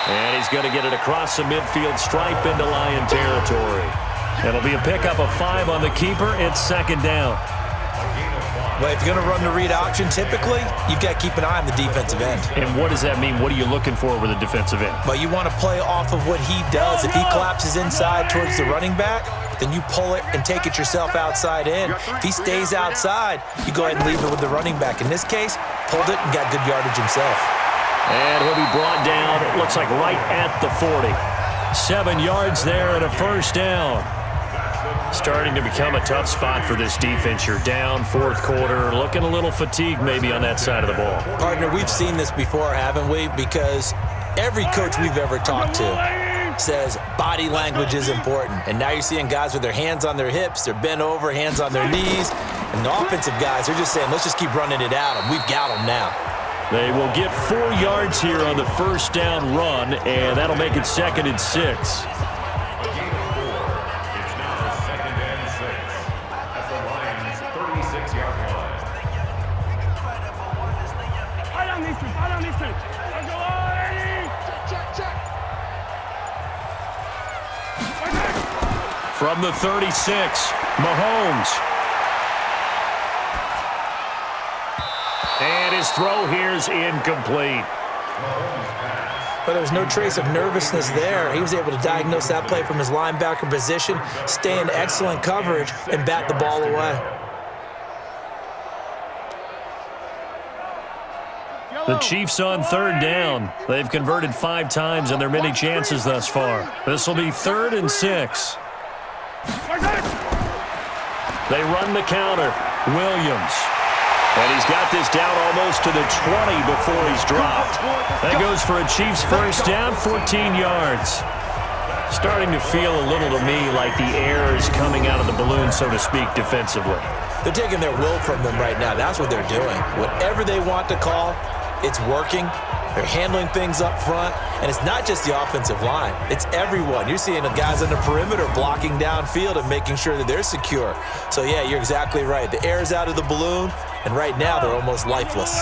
Speaker 2: And he's going to get it across the midfield stripe into Lion territory. It'll be a pickup of 5 on the keeper. It's 2nd down.
Speaker 3: Well, if you're going to run the read option, typically, you've got to keep an eye on the defensive end.
Speaker 2: And what does that mean? What are you looking for with a defensive end?
Speaker 3: Well, you want to play off of what he does. If he collapses inside towards the running back, then you pull it and take it yourself outside in. If he stays outside, you go ahead and leave it with the running back. In this case, pulled it and got good yardage himself.
Speaker 2: And he'll be brought down, it looks like right at the 40. 7 yards there and a first down. Starting to become a tough spot for this defense. You're down 4th quarter, looking a little fatigued maybe on that side of the ball.
Speaker 3: Partner, we've seen this before, haven't we? Because every coach we've ever talked to says body language is important. And now you're seeing guys with their hands on their hips, they're bent over, hands on their knees. And the offensive guys, they're just saying, let's just keep running it at them. We've got them now.
Speaker 2: They will get 4 yards here on the first down run, and that'll make it 2nd and 6. From the 36, Mahomes. And his throw here is incomplete.
Speaker 3: But there was no trace of nervousness there. He was able to diagnose that play from his linebacker position, stay in excellent coverage, and bat the ball away.
Speaker 2: The Chiefs on third down. They've converted 5 times in their many chances thus far. This will be 3rd and 6. They run the counter. Williams. And he's got this down almost to the 20 before he's dropped. That goes for a Chiefs first down, 14 yards. Starting to feel a little to me like the air is coming out of the balloon, so to speak, defensively.
Speaker 3: They're taking their will from them right now. That's what they're doing. Whatever they want to call, it's working. They're handling things up front. And it's not just the offensive line. It's everyone. You're seeing the guys on the perimeter blocking downfield and making sure that they're secure. So, yeah, you're exactly right. The air's out of the balloon, and right now they're almost lifeless.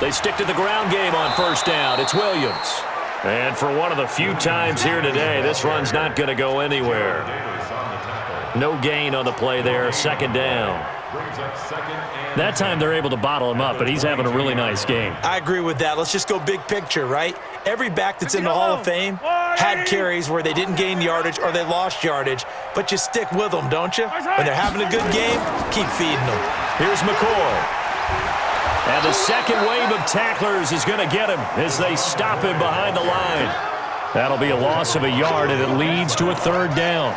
Speaker 2: They stick to the ground game on first down. It's Williams. And for one of the few times here today, this run's not going to go anywhere. No gain on the play there, 2nd down. That time they're able to bottle him up, but he's having a really nice game.
Speaker 3: I agree with that. Let's just go big picture, right? Every back that's in the Hall of Fame had carries where they didn't gain yardage or they lost yardage, but you stick with them, don't you? When they're having a good game, keep feeding them.
Speaker 2: Here's McCoy. And the second wave of tacklers is going to get him as they stop him behind the line. That'll be a loss of a yard, and it leads to a 3rd down.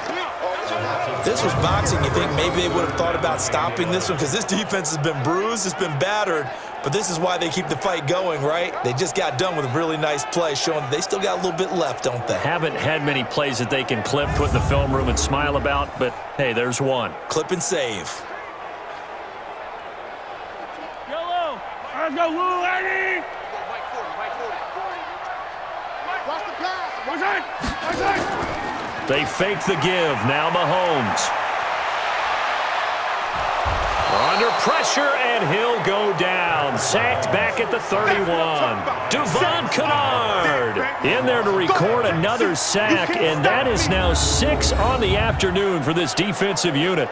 Speaker 3: If this was boxing, you think maybe they would have thought about stopping this one because this defense has been bruised, it's been battered, but this is why they keep the fight going, right? They just got done with a really nice play showing that they still got a little bit left, don't they?
Speaker 2: Haven't had many plays that they can clip, put in the film room, and smile about, but, hey, there's one.
Speaker 3: Clip and save.
Speaker 7: Let's go, Lou, Eddie!
Speaker 4: Watch the pass.
Speaker 7: One side!
Speaker 2: They fake the give. Now Mahomes. Under pressure, and he'll go down. Sacked back at the 31. Devon Kennard in there to record another sack, and that is now 6 on the afternoon for this defensive unit.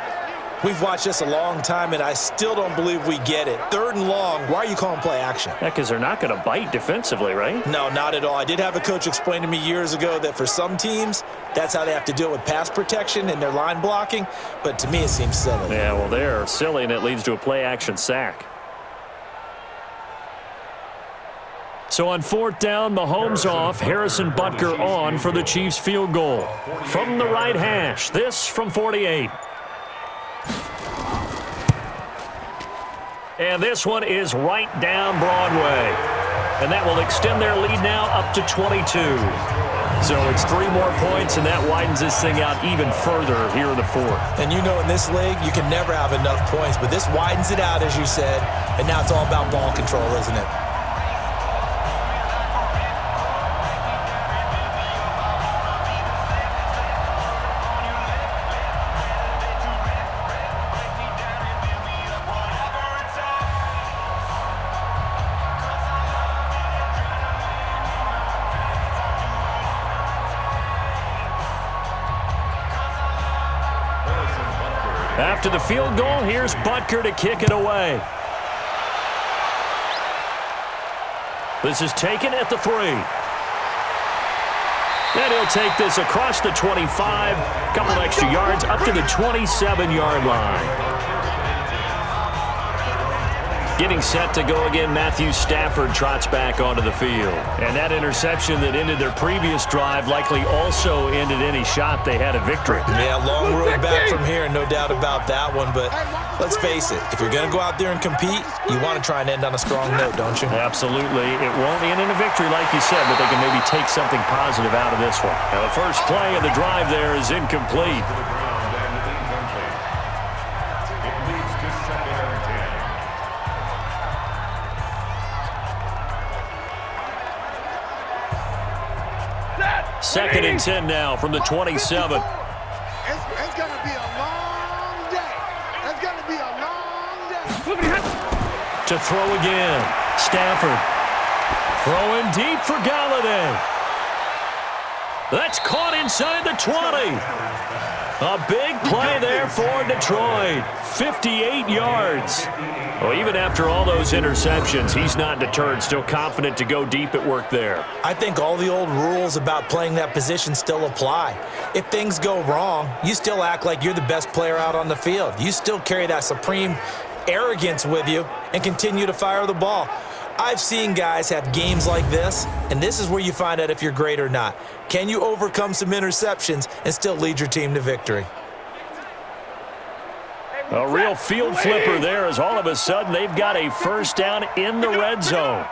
Speaker 3: We've watched this a long time, and I still don't believe we get it. 3rd and long, why are you calling play action?
Speaker 2: Yeah, because they're not going to bite defensively, right?
Speaker 3: No, not at all. I did have a coach explain to me years ago that for some teams, that's how they have to deal with pass protection and their line blocking, but to me it seems silly.
Speaker 2: Yeah, well, they're silly, and it leads to a play action sack. So on 4th down, Mahomes off, Harrison Butker on for the Chiefs field goal. From the right hash, this from 48. And this one is right down Broadway. And that will extend their lead now up to 22. So it's 3 more points, and that widens this thing out even further here in the 4th.
Speaker 3: And you know in this league, you can never have enough points, but this widens it out, as you said, and now it's all about ball control, isn't it?
Speaker 2: After the field goal, here's Butker to kick it away. This is taken at the 3. And he'll take this across the 25, couple extra yards, up to the 27-yard line. Getting set to go again, Matthew Stafford trots back onto the field. And that interception that ended their previous drive likely also ended any shot they had a victory.
Speaker 3: Yeah, long road back from here, no doubt about that one. But let's face it, if you're going to go out there and compete, you want to try and end on a strong note, don't you?
Speaker 2: Absolutely. It won't end in a victory, like you said, but they can maybe take something positive out of this one. Now, the first play of the drive there is incomplete. Second and 10 now from the 27.
Speaker 4: It's going to be a long day. It's going to be a long day.
Speaker 2: To throw again. Stafford throwing deep for Galladay. That's caught inside the 20. A big play there for Detroit. 58 yards. Well, even after all those interceptions, he's not deterred, still confident to go deep at work there.
Speaker 3: I think all the old rules about playing that position still apply. If things go wrong, you still act like you're the best player out on the field. You still carry that supreme arrogance with you and continue to fire the ball. I've seen guys have games like this, and this is where you find out if you're great or not. Can you overcome some interceptions and still lead your team to victory?
Speaker 2: A real field flipper there as all of a sudden they've got a first down in the red zone.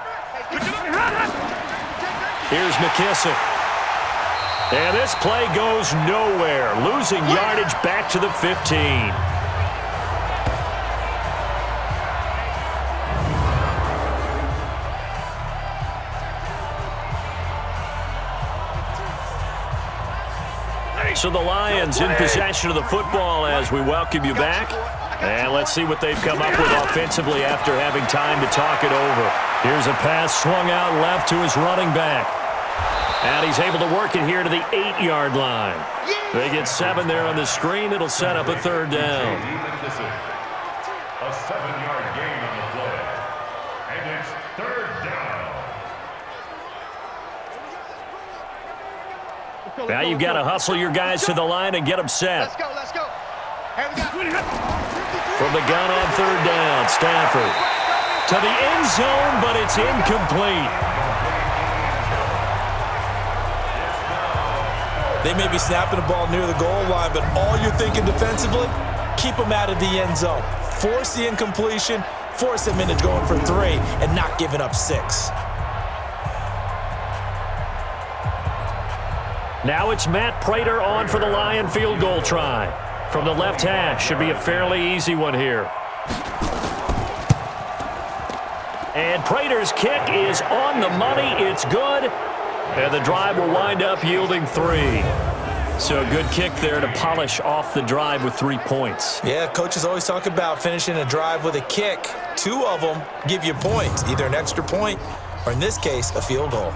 Speaker 2: Here's McKissick. And this play goes nowhere, losing yardage back to the 15. So the Lions in possession of the football as we welcome you back. And let's see what they've come up with offensively after having time to talk it over. Here's a pass swung out left to his running back. And he's able to work it here to the 8-yard line. They get 7 there on the screen. It'll set up a third down.
Speaker 5: A 7-yard gain on the play. And it's third down.
Speaker 2: Now you've got to hustle your guys to the line and get them set.
Speaker 4: Let's go, let's go. Here we go.
Speaker 2: From the gun on third down, Stafford. To the end zone, but it's incomplete.
Speaker 3: They may be snapping the ball near the goal line, but all you're thinking defensively, keep them out of the end zone. Force the incompletion, force them into going for 3, and not giving up 6.
Speaker 2: Now it's Matt Prater on for the Lion field goal try. From the left hash, should be a fairly easy one here. And Prater's kick is on the money. It's good. And the drive will wind up yielding 3. So a good kick there to polish off the drive with 3 points.
Speaker 3: Yeah, coaches always talk about finishing a drive with a kick. 2 of them give you points, either an extra point or, in this case, a field goal.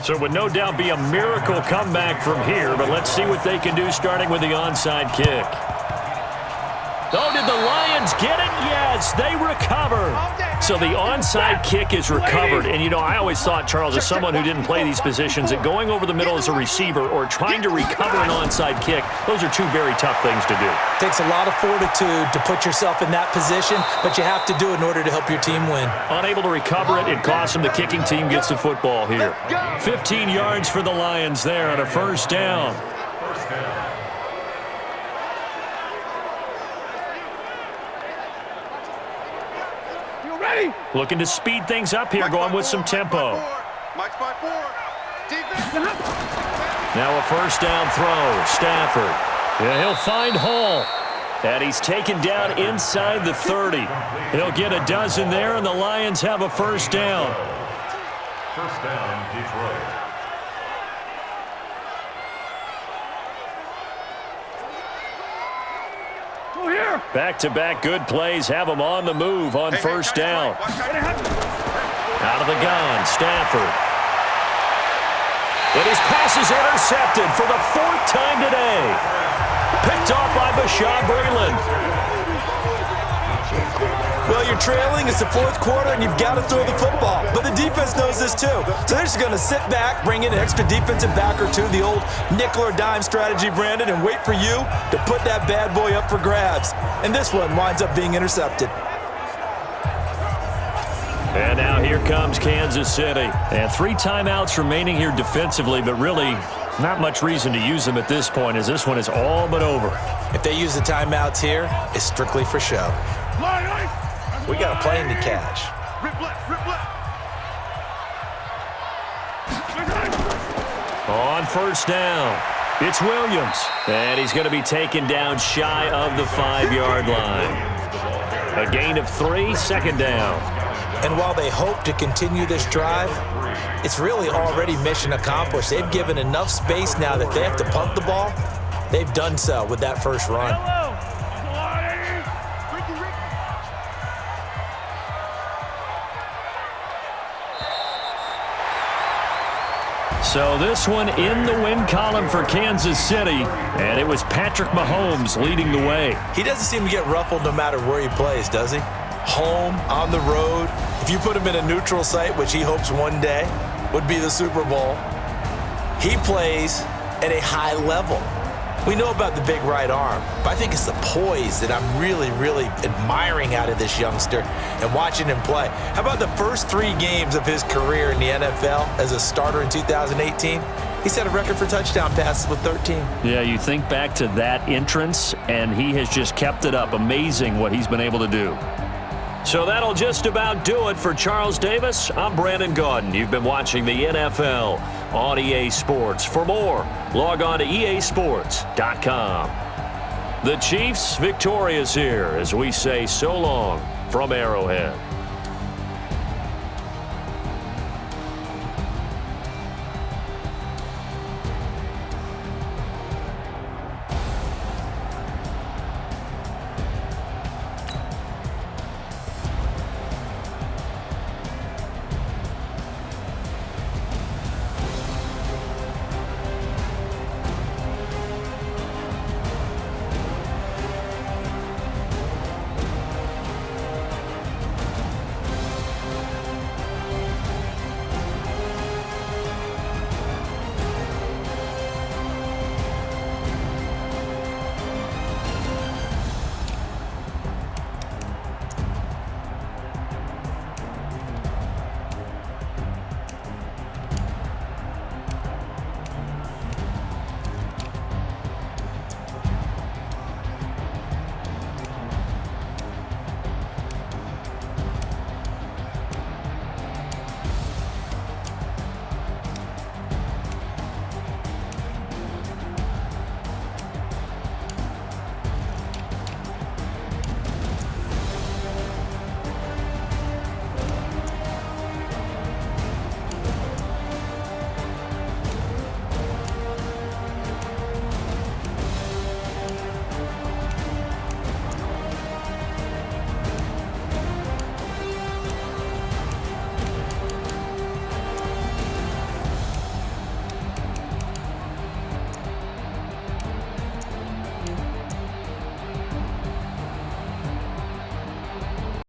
Speaker 2: So it would no doubt be a miracle comeback from here, but let's see what they can do starting with the onside kick. Oh, did the Lions get it? Yes, they recover. So the onside kick is recovered. And, you know, I always thought, Charles, as someone who didn't play these positions, that going over the middle as a receiver or trying to recover an onside kick, those are 2 very tough things to do.
Speaker 3: It takes a lot of fortitude to put yourself in that position, but you have to do it in order to help your team win.
Speaker 2: Unable to recover it, it costs them. The kicking team gets the football here. 15 yards for the Lions there on a first down. Looking to speed things up here, going with some tempo. Now a first down throw, Stafford. Yeah, he'll find Hall. And he's taken down inside the 30. He'll get a dozen there, and the Lions have a first down.
Speaker 5: First down, Detroit.
Speaker 2: Back-to-back good plays have them on the move on first down. Out of the gun, Stafford. And his pass is intercepted for the 4th time today. Picked off by Bashaud Breeland.
Speaker 3: Well, you're trailing. It's the 4th quarter, and you've got to throw the football. But the defense knows this, too. So they're just going to sit back, bring in an extra defensive back or 2, the old nickel or dime strategy, Brandon, and wait for you to put that bad boy up for grabs. And this one winds up being intercepted.
Speaker 2: And now here comes Kansas City. And 3 timeouts remaining here defensively, but really not much reason to use them at this point, as this one is all but over.
Speaker 3: If they use the timeouts here, it's strictly for show. We got a plane to catch.
Speaker 2: On first down, it's Williams. And he's going to be taken down shy of the 5-yard line. A gain of 3, second down.
Speaker 3: And while they hope to continue this drive, it's really already mission accomplished. They've given enough space now that they have to punt the ball. They've done so with that first run.
Speaker 2: So this one in the win column for Kansas City, and it was Patrick Mahomes leading the way.
Speaker 3: He doesn't seem to get ruffled no matter where he plays, does he? Home, on the road. If you put him in a neutral site, which he hopes one day would be the Super Bowl, he plays at a high level. We know about the big right arm, but I think it's the poise that I'm really, really admiring out of this youngster and watching him play. How about the first 3 games of his career in the NFL as a starter in 2018? He set a record for touchdown passes with 13.
Speaker 2: Yeah, you think back to that entrance, and he has just kept it up. Amazing what he's been able to do. So that'll just about do it for Charles Davis. I'm Brandon Gaudin. You've been watching the NFL on EA Sports. For more, log on to easports.com. The Chiefs victorious here as we say so long from Arrowhead.